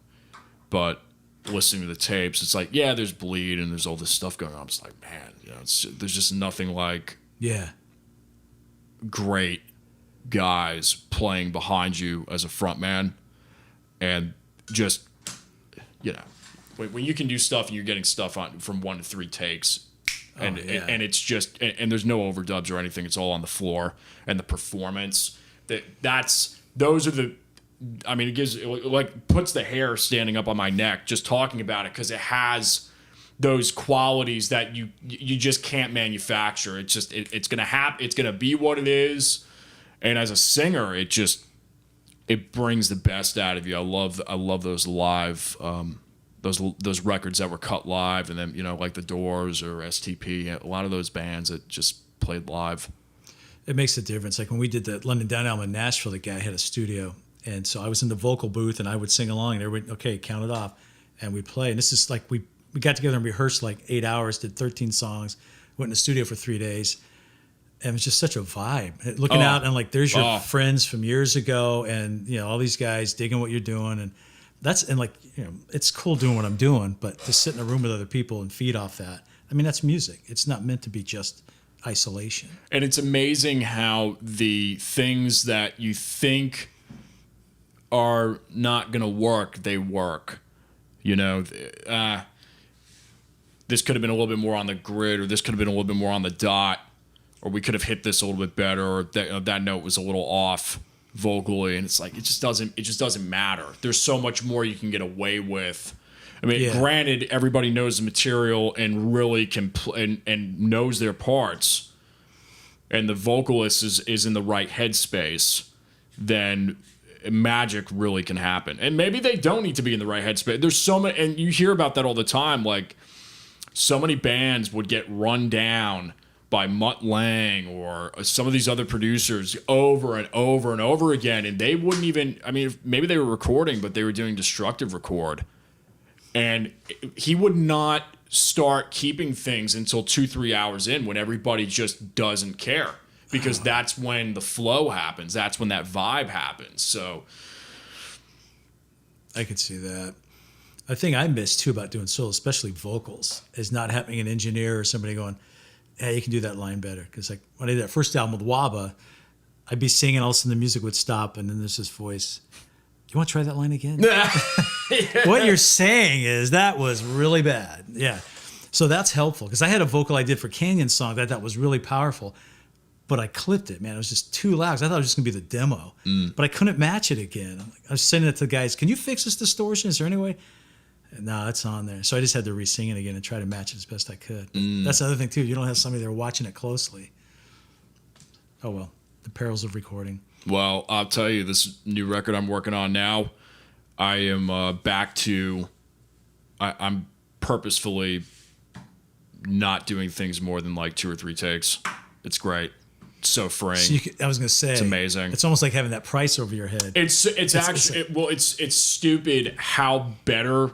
but listening to the tapes, it's like, yeah, there's bleed and there's all this stuff going on. I'm just like, man, there's just nothing like great guys playing behind you as a front man, and just when you can do stuff and you're getting stuff on from 1 to 3 takes. And it's just, and there's no overdubs or anything. It's all on the floor, and the performance. Those are the. I mean, it puts the hair standing up on my neck just talking about it, because it has those qualities that you just can't manufacture. It's just it's gonna happen. It's gonna be what it is. And as a singer, it brings the best out of you. I love those live. Those records that were cut live, and then like the Doors or STP, a lot of those bands that just played live. It makes a difference. Like when we did the London Down album in Nashville, the guy had a studio, and so I was in the vocal booth and I would sing along, and everybody, okay, count it off, and we'd play. And this is like we got together and rehearsed like 8 hours, did 13 songs, went in the studio for 3 days, and it was just such a vibe. Looking out and like there's your friends from years ago, and all these guys digging what you're doing, and it's cool doing what I'm doing, but to sit in a room with other people and feed off that, I mean, that's music. It's not meant to be just isolation. And it's amazing how the things that you think are not going to work, they work. This could have been a little bit more on the grid, or this could have been a little bit more on the dot, or we could have hit this a little bit better, or that note was a little off vocally, and it's like it just doesn't matter. There's so much more you can get away with. I mean, granted, everybody knows the material and really can and knows their parts, and the vocalist is in the right headspace, then magic really can happen. And maybe they don't need to be in the right headspace. There's so many, and you hear about that all the time. Like, so many bands would get run down by Mutt Lange or some of these other producers over and over and over again, and they wouldn't even, I mean, maybe they were recording, but they were doing destructive record, and he would not start keeping things until 2-3 hours in, when everybody just doesn't care, because that's when the flow happens, that's when that vibe happens. So I could see that. A thing I miss too about doing solo, especially vocals, is not having an engineer or somebody going, hey, you can do that line better. Because like when I did that first album with Waba, I'd be singing, all of a sudden the music would stop, and then there's this voice, you want to try that line again? What you're saying is that was really bad. Yeah. So that's helpful, because I had a vocal I did for Canyon Song that was really powerful, but I clipped it, man. It was just too loud. I thought it was just going to be the demo, but I couldn't match it again. I was sending it to the guys, can you fix this distortion? Is there any way? No, it's on there. So I just had to re-sing it again and try to match it as best I could. That's another thing, too. You don't have somebody there watching it closely. Oh, well, the perils of recording. Well, I'll tell you, this new record I'm working on now, I am back to... I'm purposefully not doing things more than like 2 or 3 takes. It's great. It's so freeing. So I was going to say... It's amazing. It's almost like having that price over your head. It's stupid how better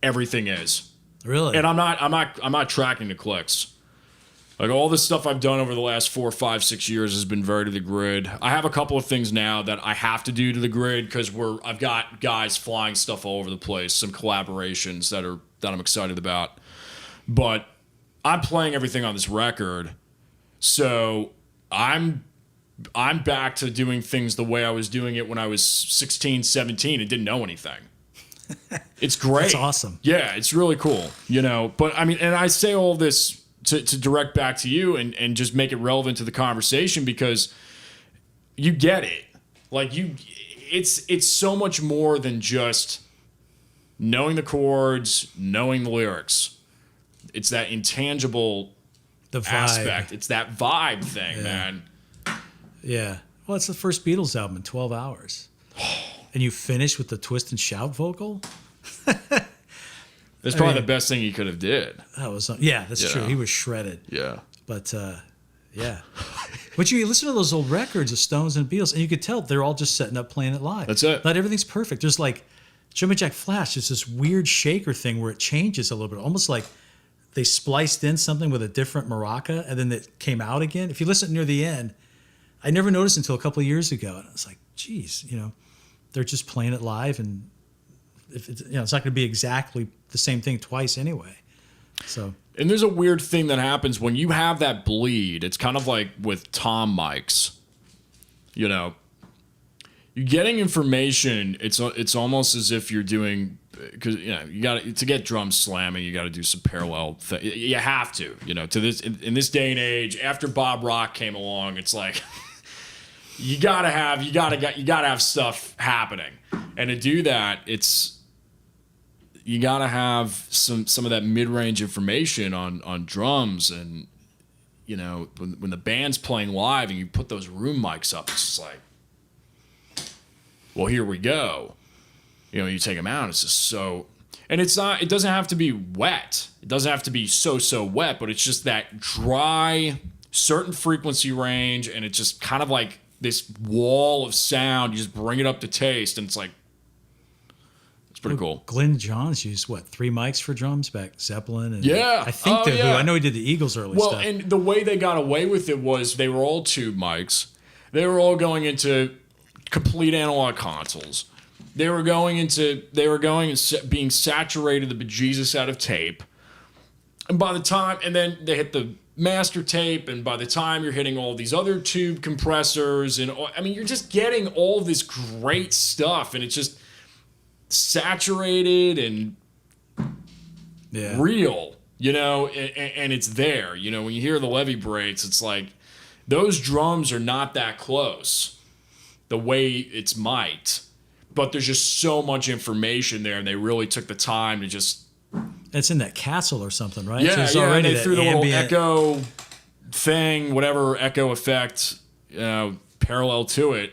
everything is. Really? And I'm not tracking the clicks. Like, all the stuff I've done over the last 4, 5, 6 years has been very to the grid. I have a couple of things now that I have to do to the grid, because I've got guys flying stuff all over the place, some collaborations that I'm excited about. But I'm playing everything on this record, so I'm back to doing things the way I was doing it when I was 16, 17 and didn't know anything. It's great. That's awesome. Yeah, it's really cool, But I mean, and I say all this to direct back to you and just make it relevant to the conversation, because you get it. Like, it's so much more than just knowing the chords, knowing the lyrics. It's that intangible aspect. It's that vibe thing, man. Yeah. Well, it's the first Beatles album in 12 hours. And you finish with the twist and shout vocal? That's probably the best thing he could have did. That was, yeah, that's true. He was shredded. Yeah. But yeah. But you listen to those old records of Stones and Beatles, and you could tell they're all just setting up playing it live. That's it. Not everything's perfect. There's like Jumpin' Jack Flash, there's this weird shaker thing where it changes a little bit, almost like they spliced in something with a different maraca and then it came out again. If you listen near the end, I never noticed until a couple of years ago. And I was like, geez, they're just playing it live, and if it's, it's not going to be exactly the same thing twice anyway. So. And there's a weird thing that happens when you have that bleed. It's kind of like with tom mics. You're getting information. It's almost as if you're doing, because you got to get drums slamming. You got to do some parallel. You have to. To this in this day and age, after Bob Rock came along, it's like you gotta have stuff happening, and to do that, you gotta have some of that mid-range information on drums, and when the band's playing live and you put those room mics up, it's just like, well, here we go. You take them out, it's just so, and it doesn't have to be wet. It doesn't have to be so wet, but it's just that dry, certain frequency range, and it's just kind of like this wall of sound. You just bring it up to taste, and it's like, it's pretty cool. Glenn Johns used 3 mics for drums back, Zeppelin, and yeah, I think Who. I know he did the Eagles early stuff. Well, and the way they got away with it was they were all tube mics. They were all going into complete analog consoles. They were going and being saturated the bejesus out of tape. And then they hit the master tape, and by the time you're hitting all these other tube compressors, and you're just getting all this great stuff, and it's just saturated and real, and it's there. When you hear the levee breaks, it's like those drums are not that close the way it's might, but there's just so much information there, and they really took the time to just. It's in that castle or something, right? Yeah, so already they threw the little ambient echo thing, whatever echo effect, parallel to it.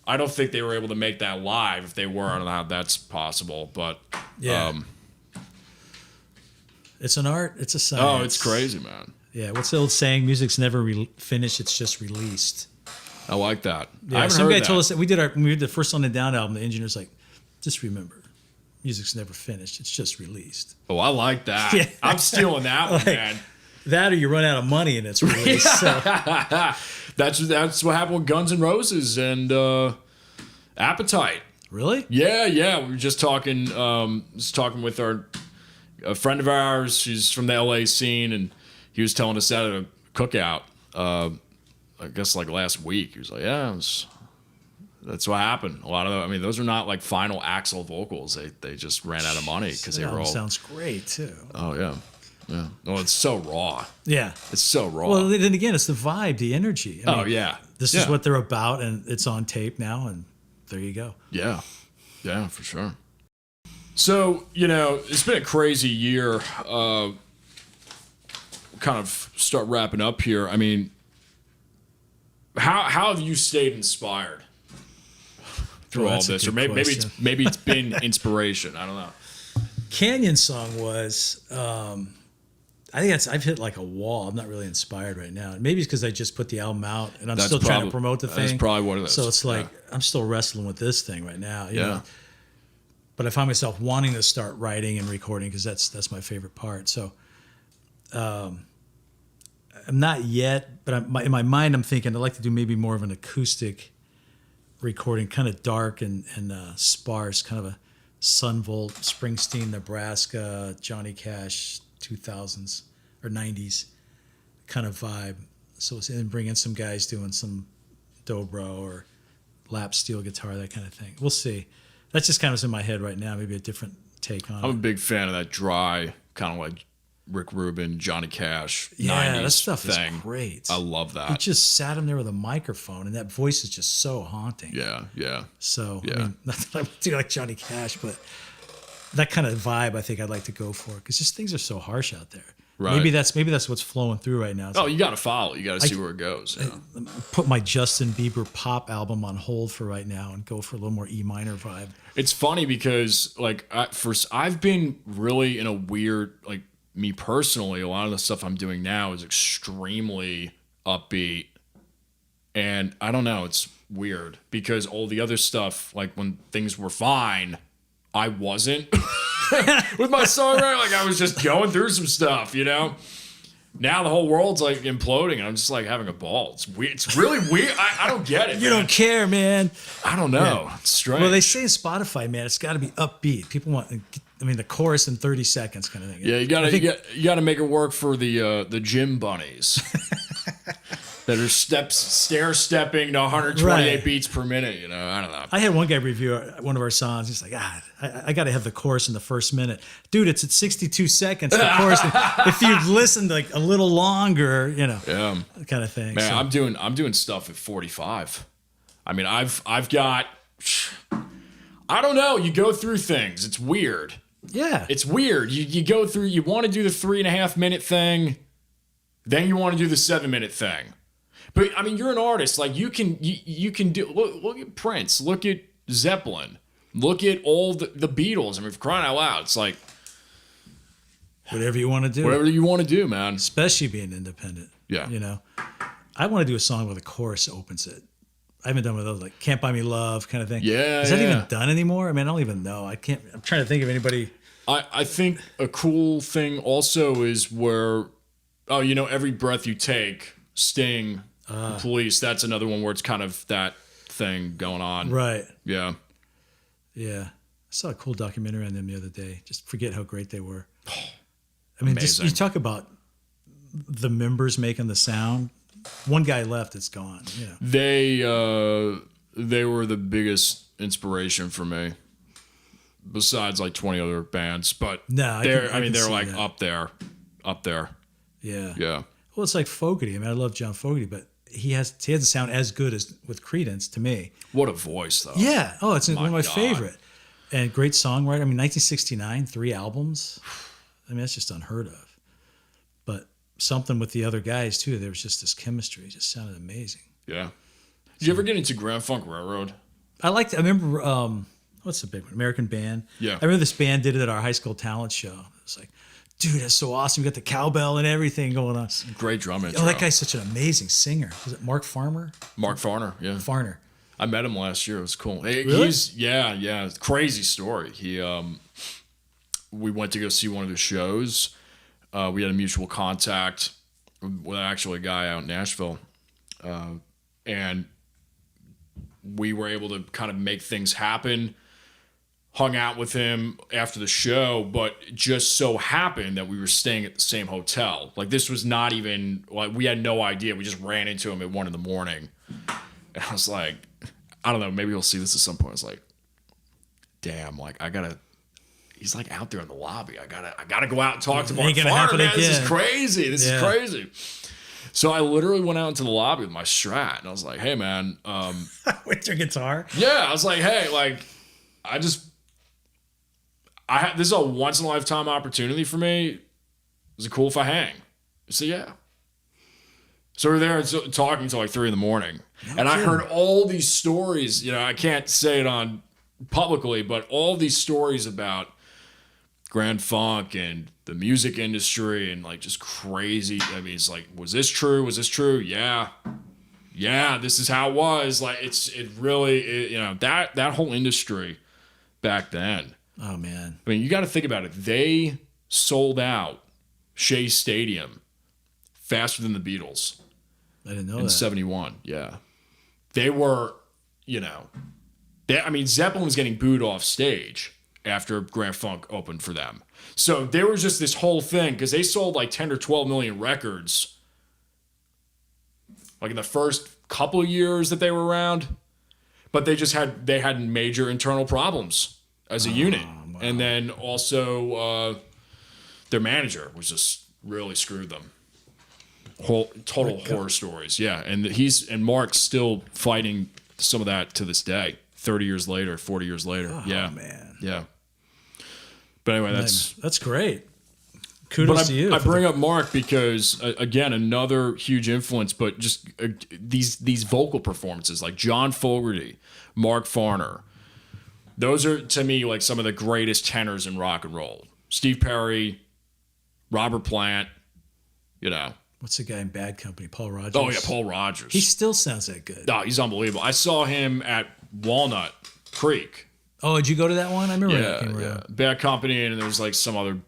I don't think they were able to make that live. If they were, I don't know how that's possible, but yeah, it's an art. It's a science. Oh, it's crazy, man. Yeah, what's the old saying? Music's never finished; it's just released. I like that. Yeah, some guy told us that when we did the first On the Down album. The engineer's like, just remember, music's never finished; it's just released. Oh, I like that. Yeah. I'm stealing that one, man. That, or you run out of money and it's released. So. That's what happened with Guns N' Roses and Appetite. Really? Yeah. We were just talking. With a friend of ours. She's from the LA scene, and he was telling us that at a cookout. I guess like last week. He was like, "Yeah, that's what happened. A lot of those are not like final Axl vocals. They just ran out of money because they were all." Sounds great too. Oh yeah. Yeah. Well, it's so raw. Yeah. It's so raw. Well, then again, it's the vibe, the energy. This is what they're about, and it's on tape now, and there you go. Yeah. Yeah, for sure. So, it's been a crazy year. Kind of start wrapping up here. How have you stayed inspired through all this? Or maybe it's been inspiration. I don't know. Canyon Song was... I think I've hit like a wall. I'm not really inspired right now. Maybe it's because I just put the album out and I'm still trying to promote the thing. That's probably what it is. So it's like I'm still wrestling with this thing right now. You know? But I find myself wanting to start writing and recording because that's my favorite part. So I'm not yet, but in my mind I'm thinking I'd like to do maybe more of an acoustic recording, kind of dark and sparse, kind of a Sunvolt, Springsteen, Nebraska, Johnny Cash, 2000s or 90s kind of vibe. So and bring in some guys doing some dobro or lap steel guitar, that kind of thing. We'll see. That's just kind of in my head right now. Maybe a different take on it. I'm a big fan of that dry, kind of like Rick Rubin, Johnny Cash, 90s that stuff thing. Is great. I love that. He just sat him there with a microphone, and that voice is just so haunting. Yeah. So, I mean, not that I do like Johnny Cash, but that kind of vibe I think I'd like to go for because just things are so harsh out there. Right. Maybe that's what's flowing through right now. You got to follow. You got to see where it goes. Put my Justin Bieber pop album on hold for right now and go for a little more E minor vibe. It's funny because I've been really in a weird me personally, a lot of the stuff I'm doing now is extremely upbeat. And I don't know, it's weird because all the other stuff, like when things were fine, I wasn't with my songwriting. Like I was just going through some stuff, you know? Now the whole world's like imploding and I'm just like having a ball. It's weird. It's really weird. I don't get it. You don't care, man. I don't know. Yeah. It's strange. Well, they say in Spotify, man, it's got to be upbeat. People want, the chorus in 30 seconds kind of thing. Yeah, you gotta make it work for the gym bunnies that are stair stepping to 128 beats per minute. You know, I don't know. I had one guy review one of our songs. He's like, I got to have the chorus in the first minute, dude. It's at 62 seconds. The chorus. If you listened like a little longer, you know, kind of thing. Man, so. I'm doing stuff at 45. I mean, I've got. I don't know. You go through things. It's weird. Yeah, it's weird. You go through. You want to do the 3.5 minute thing, then you want to do the 7 minute thing. But I mean, you're an artist. Like you can do. Look at Prince. Look at Zeppelin. Look at all the Beatles. I mean, for crying out loud, it's like whatever you want to do. Whatever you want to do, man. Especially being independent. Yeah. You know, I want to do a song where the chorus opens it. I haven't done one of those, like "Can't Buy Me Love" kind of thing. Yeah. Is that even done anymore? I mean, I don't even know. I'm trying to think of anybody. I think a cool thing also is where, Every Breath You Take, Sting, Police. That's another one where it's kind of that thing going on. Right. Yeah. Yeah. I saw a cool documentary on them the other day. Just forget how great they were. I mean, Amazing. you talk about the members making the sound. One guy left, it's gone. You know. They were the biggest inspiration for me, besides like 20 other bands. But they're like that. up there. Yeah. Yeah. Well, it's like Fogerty. I mean, I love John Fogerty, but he doesn't sound as good as with Creedence to me. What a voice, though. Yeah. Oh, it's one of my favorite. And great songwriter. I mean, 1969, 3 albums. I mean, that's just unheard of. But something with the other guys too. There was just this chemistry. It just sounded amazing. Yeah. Did you ever get into Grand Funk Railroad? I remember what's the big one? American Band. Yeah. I remember this band did it at our high school talent show. It was like, dude, that's so awesome. You got the cowbell and everything going on. Great drum intro. Oh, that guy's such an amazing singer. Was it Mark Farner? Mark Farner, yeah. Farner. I met him last year. It was cool. Really? Yeah. Crazy story. We went to go see one of his shows. We had a mutual contact with actually a guy out in Nashville. And we were able to kind of make things happen. Hung out with him after the show, but it just so happened that we were staying at the same hotel. Like this was not even like we had no idea. We just ran into him at 1 a.m. And I was like, I don't know, maybe he'll see this at some point. I was like, damn, like he's like out there in the lobby. I gotta go out and talk to Mark Farner, man. This is crazy. This is crazy. So I literally went out into the lobby with my Strat and I was like, hey man, with your guitar? Yeah. I was like, hey, like this is a once in a lifetime opportunity for me. Is it cool if I hang? He said, yeah. So we're there talking until like 3 a.m. And I heard all these stories, I can't say it on publicly, but all these stories about Grand Funk and the music industry and like just crazy. I mean, it's like, was this true? Was this true? Yeah. Yeah, this is how it was. Like it really, that whole industry back then. Oh man. I mean, you got to think about it. They sold out Shea Stadium faster than the Beatles. I didn't know in that. 71. Yeah. They were, Zeppelin was getting booed off stage after Grand Funk opened for them. So there was just this whole thing because they sold like 10 or 12 million records like in the first couple of years that they were around, but they had major internal problems as a unit. Wow. And then also their manager was just really screwed them. Total horror stories. Yeah. And Mark's still fighting some of that to this day, 30 years later, 40 years later. Oh, yeah. Man. Yeah. But anyway, that's great. Kudos to you. I bring up Mark because, again, another huge influence, but just these vocal performances like John Fogerty, Mark Farner, those are, to me, like some of the greatest tenors in rock and roll. Steve Perry, Robert Plant, you know. What's the guy in Bad Company? Paul Rogers. Oh yeah, Paul Rogers. He still sounds that good. Oh, he's unbelievable. I saw him at Walnut Creek. Oh, did you go to that one? I remember that came around. Bad Company, and there was like some other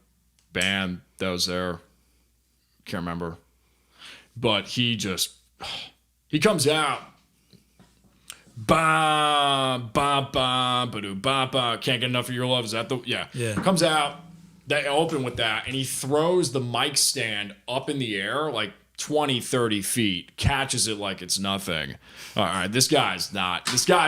band that was there. Can't remember. But he comes out. Ba ba ba ba do ba ba. Can't get enough of your love. Is that the yeah? Yeah. Comes out. They open with that, and he throws the mic stand up in the air like 20, 30 feet, catches it like it's nothing. All right, this guy's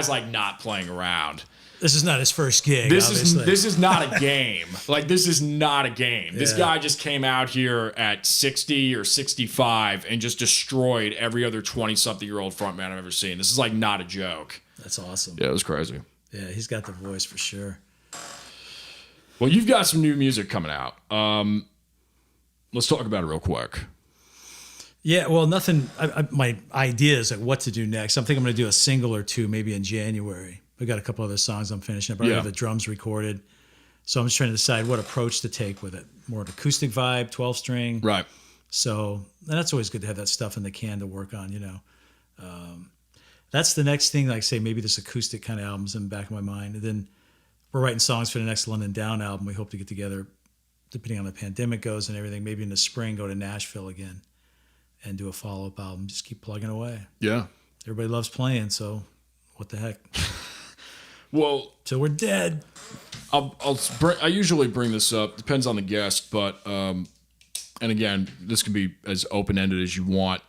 like not playing around. This is not his first gig. This obviously. is not a game. Like, this is not a game. This Yeah. guy just came out here at 60 or 65 and just destroyed every other 20-something-year-old frontman I've ever seen. This is like not a joke. That's awesome. Yeah, it was crazy. Yeah, he's got the voice for sure. Well, you've got some new music coming out. Let's talk about it real quick. Yeah, well, nothing. My idea is like what to do next. I'm thinking I'm going to do a single or two maybe in January. I got a couple other songs I'm finishing up. I already have the drums recorded. So I'm just trying to decide what approach to take with it. More an acoustic vibe, 12-string. Right. So and that's always good to have that stuff in the can to work on, you know. That's the next thing, like say maybe this acoustic kind of album's in the back of my mind. And then we're writing songs for the next London Down album. We hope to get together, depending on the pandemic goes and everything, maybe in the spring go to Nashville again and do a follow-up album. Just keep plugging away. Yeah. Everybody loves playing, so what the heck? Well, Till we're dead. I usually bring this up. Depends on the guest, but and again, this can be as open-ended as you want.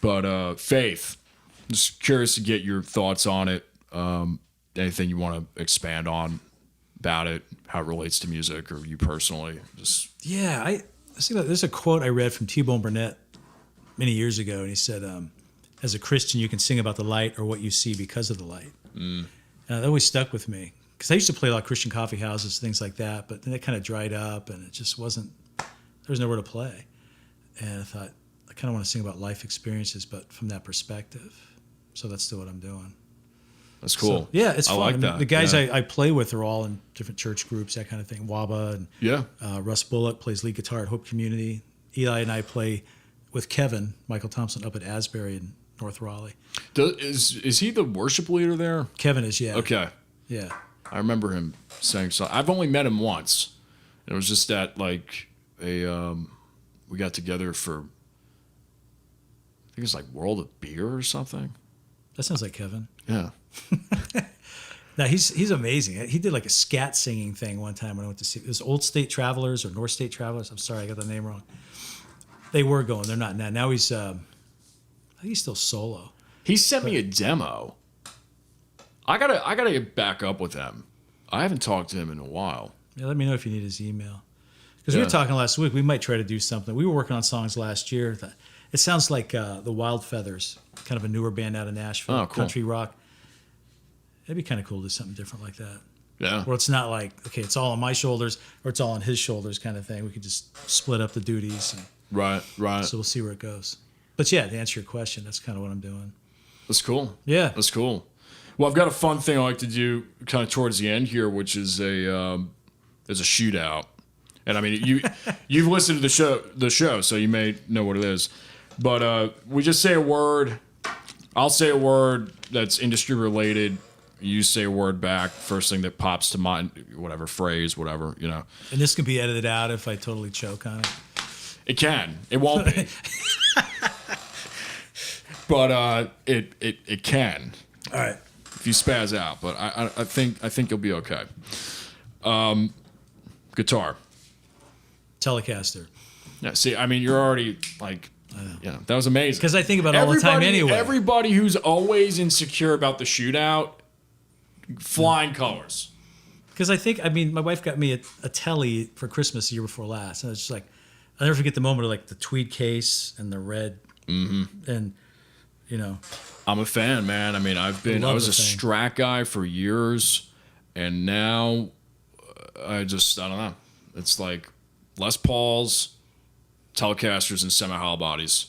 But Faith, just curious to get your thoughts on it. Anything you want to expand on about it, how it relates to music, or you personally? Just Yeah, I see that. There's a quote I read from T-Bone Burnett many years ago, and he said, "As a Christian, you can sing about the light or what you see because of the light." And that always stuck with me because I used to play a lot of Christian coffee houses, things like that, but then it kind of dried up, and it just wasn't. There was nowhere to play, and I thought I kind of want to sing about life experiences, but from that perspective. So that's still what I'm doing. that's cool. So, yeah, it's I fun. like I mean, that. the guys Yeah. I play with are all in different church groups, that kind of thing. Waba and Yeah. Russ Bullock plays lead guitar at Hope Community. Eli and I play with Kevin, Michael Thompson, up at Asbury in North Raleigh. Is he the worship leader there? Kevin is, yeah. Okay. Yeah. I remember him saying something. I've only met him once. It was just at like we got together for, I think it was like World of Beer or something. That sounds like Kevin. Yeah. Now, he's amazing. He did like a scat singing thing one time when I went to see. It was Old State Travelers or North State Travelers. I'm sorry, I got the name wrong. They were going. They're not now. Now he's, I think he's still solo. He sent me a demo. I gotta get back up with him. I haven't talked to him in a while. Yeah, let me know if you need his email. Because we were talking last week. We might try to do something. We were working on songs last year. It sounds like the Wild Feathers, kind of a newer band out of Nashville, Oh, cool. country rock. It'd be kind of cool to do something different like that. Yeah. Where it's not like, okay, it's all on my shoulders or it's all on his shoulders kind of thing. We could just split up the duties. And Right. so we'll see where it goes. But yeah, to answer your question, that's kind of what I'm doing. That's cool. Yeah. That's cool. Well, I've got a fun thing I like to do kind of towards the end here, which is a shootout. And I mean, you've listened to the show, so you may know what it is. But we just say a word. I'll say a word that's industry related. You say a word back. First thing that pops to mind, whatever phrase, whatever, you know. And this can be edited out if I totally choke on it. It can. It won't be. But it can. All right. If you spaz out, but I think you'll be okay. Guitar. Telecaster. Yeah. See, I mean, you're already like, that was amazing. Because I think about it all the time anyway. Everybody who's always insecure about the shootout, flying colors. Because I mean, my wife got me a telly for Christmas the year before last. And it's just like, I'll never forget the moment of like the tweed case and the red. Mm-hmm. And, you know. I'm a fan, man. I mean, I was a Strat guy for years. And now I don't know. It's like Les Pauls, Telecasters, and semi-hollow bodies.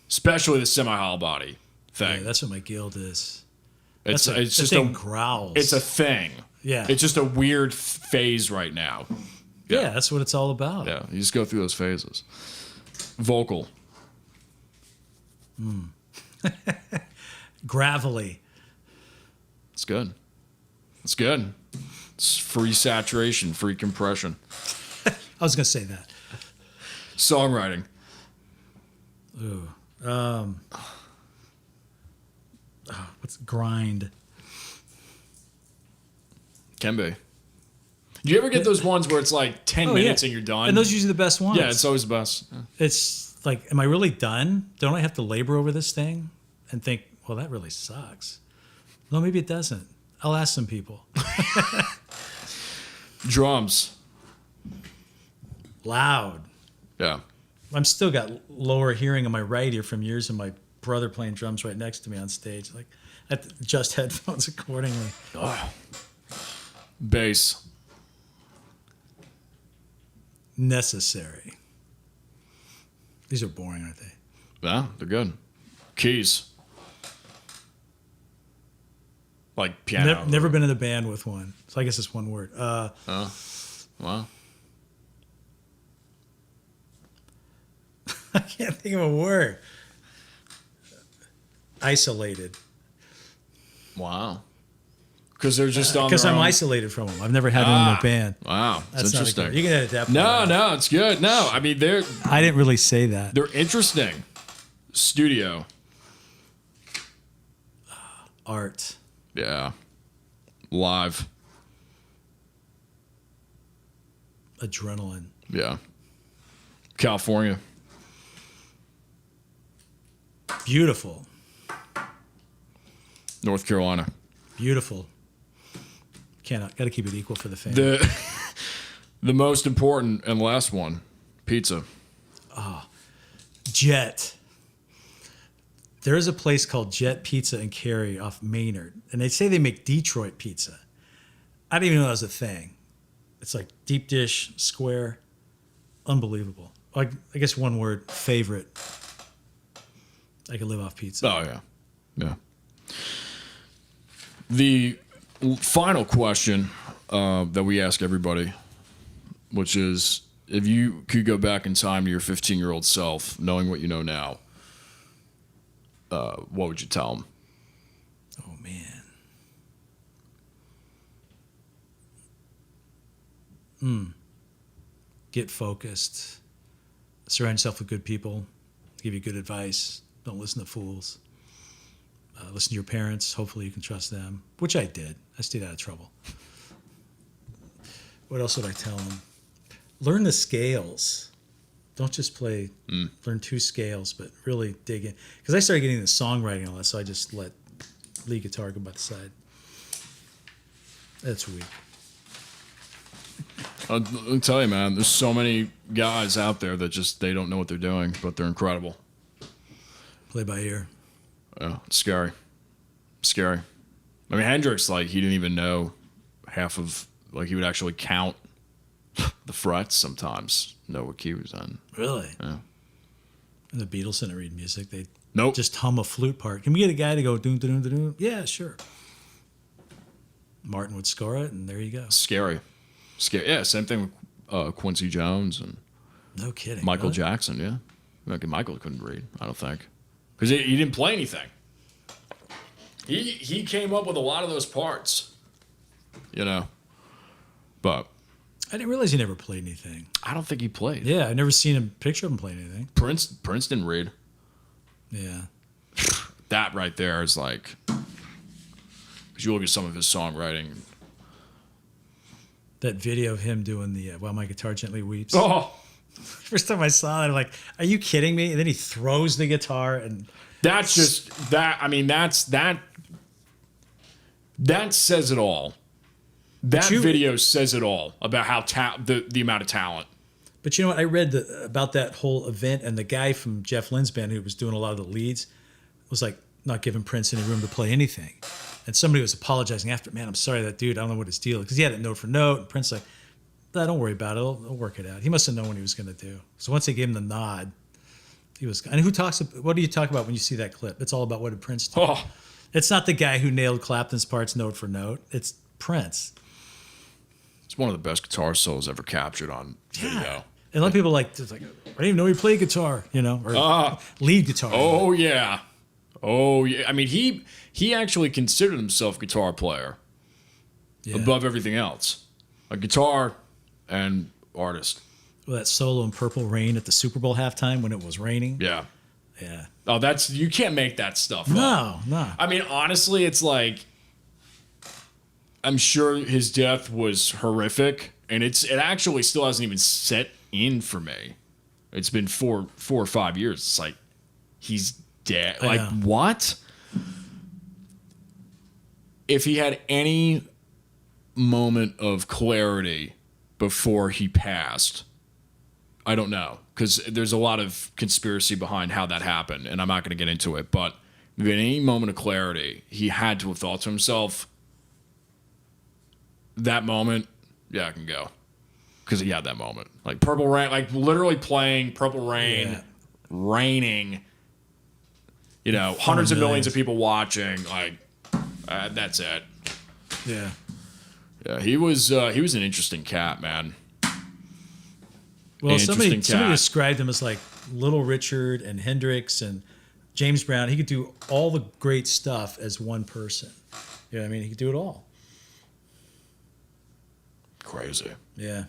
Especially the semi-hollow body thing. Yeah, that's what my guild is. It's just thing growls. It's a thing. Yeah. It's just a weird phase right now. Yeah, that's what it's all about. Yeah, you just go through those phases. Vocal. Gravelly. It's good. It's good. It's free saturation, free compression. I was going to say that. Songwriting. Ooh. What's grind? Can be. Do you ever get those ones where it's like 10 minutes and you're done? And those are usually the best ones. Yeah, it's always the best. Yeah. It's like, am I really done? Don't I have to labor over this thing and think, well, that really sucks? No, maybe it doesn't. I'll ask some people. Drums. Loud. Yeah. I'm still got lower hearing on my right ear from years of my brother playing drums right next to me on stage. Like, I have to adjust headphones accordingly. Oh. Bass. Necessary. These are boring, aren't they? Yeah, they're good. Keys. Like piano. Never been in a band with one. So I guess it's one word. Wow. I can't think of a word. Isolated. Wow. Because they're just on Because their I'm own. isolated from them. I've never had one in a band. Wow. That's That's not a interesting. good. You can edit that. No, part out. no, it's good. No, I mean I didn't really say that. they're interesting. Studio. Art. Yeah. Live. Adrenaline. Yeah. California. Beautiful. North Carolina. Beautiful. Got to keep it equal for the fans. The most important and last one, pizza. Jet. There is a place called Jet Pizza in Cary off Maynard, and they say they make Detroit pizza. I didn't even know that was a thing. It's like deep dish, square, unbelievable. Like, I guess one word, favorite. I could live off pizza. Oh, yeah. Yeah. The final question that we ask everybody, which is, if you could go back in time to your 15-year-old self, knowing what you know now, what would you tell him? Oh, man. Get focused. Surround yourself with good people. Give you good advice. Don't listen to fools. Listen to your parents. Hopefully you can trust them, which I did. I stayed out of trouble. What else would I tell them? Learn the scales. Don't just play, learn 2 scales, but really dig in. Because I started getting into songwriting and all that, so I just let lead guitar go by the side. That's weak. I'll tell you, man, there's so many guys out there that just, they don't know what they're doing, but they're incredible. Play by ear. Yeah, it's scary. Scary. I mean, Hendrix, like, he didn't even know half of, like, he would actually count the frets sometimes, know what key he was in. Really? Yeah. And the Beatles didn't read music. They Nope. just hum a flute part. Can we get a guy to go doom, doom, doom, doom? Yeah, sure. Martin would score it, and there you go. Scary. Scary. Yeah, same thing with Quincy Jones and No kidding. Michael really? Jackson, yeah. Like, Michael couldn't read, I don't think. Because he didn't play anything. He came up with a lot of those parts, you know. But I didn't realize he never played anything. I don't think he played. Yeah, I've never seen a picture of him playing anything. Prince didn't read. Yeah. That right there is like, because you look at some of his songwriting. That video of him doing the While My Guitar Gently Weeps. Oh, First time I saw that, I'm like, are you kidding me? And then he throws the guitar and that's just that. I mean, that says it all. That video says it all about how the amount of talent. But you know what? I read about that whole event, and the guy from Jeff Lynne's band who was doing a lot of the leads was like not giving Prince any room to play anything. And somebody was apologizing after, man, I'm sorry, that dude, I don't know what his deal is. Because he had it note for note, and Prince like, nah, don't worry about it. I'll work it out. He must have known what he was going to do. So once they gave him the nod, he was. And what do you talk about when you see that clip? It's all about what did Prince do. Oh, It's not the guy who nailed Clapton's parts note for note. It's Prince. It's one of the best guitar solos ever captured on video. And a lot of people it's like, I didn't even know he played guitar, or lead guitar. Oh yeah. Oh yeah. I mean, he actually considered himself a guitar player above everything else. A guitar and artist. Well, that solo in Purple Rain at the Super Bowl halftime when it was raining. Yeah. Yeah. Oh, you can't make that stuff up. No. I mean, honestly, it's like, I'm sure his death was horrific, and it actually still hasn't even set in for me. It's been four or 5 years. It's like, he's dead. Like, what? If he had any moment of clarity before he passed, I don't know, because there's a lot of conspiracy behind how that happened, and I'm not going to get into it. But if at any moment of clarity, he had to have thought to himself, that moment, yeah, I can go. Because he had that moment. Like Purple Rain, like literally playing Purple Rain, raining, hundreds of millions of people watching. Like, that's it. Yeah. Yeah, he was an interesting cat, man. Well, somebody described him as like Little Richard and Hendrix and James Brown. He could do all the great stuff as one person. You know what I mean? He could do it all. Crazy. Yeah.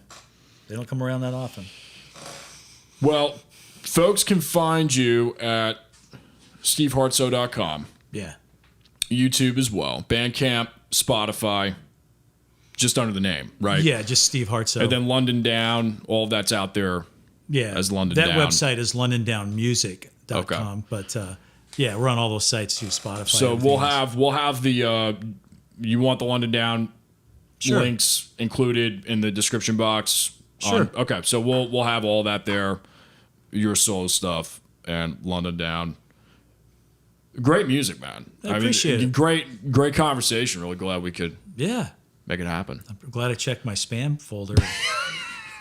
They don't come around that often. Well, folks can find you at stevehartsoe.com. Yeah. YouTube as well. Bandcamp, Spotify, just under the name, right? Yeah, just Steve Hartsoe. And then London Down, all of that's out there as London Down. That website is londondownmusic.com. Okay. But we're on all those sites too, Spotify. So we'll have the you want the London Down links included in the description box. Sure. Okay, so we'll have all that there, your solo stuff and London Down. Great music, man. I appreciate it. Great conversation. Really glad we could make it happen. I'm glad I checked my spam folder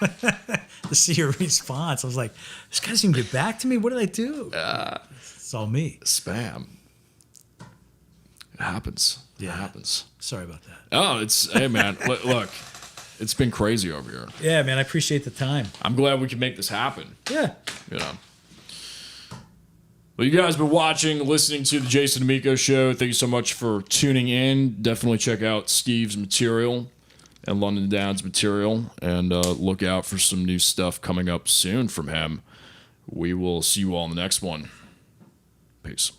to see your response. I was like, this guy didn't get back to me. What did I do? It's all me. Spam. It happens. Yeah. It happens. Sorry about that. Oh, hey, man. Look, it's been crazy over here. Yeah, man. I appreciate the time. I'm glad we can make this happen. Yeah. Well, you guys have been watching, listening to the Jason Damico Show. Thank you so much for tuning in. Definitely check out Steve's material and London Down's material, and look out for some new stuff coming up soon from him. We will see you all in the next one. Peace.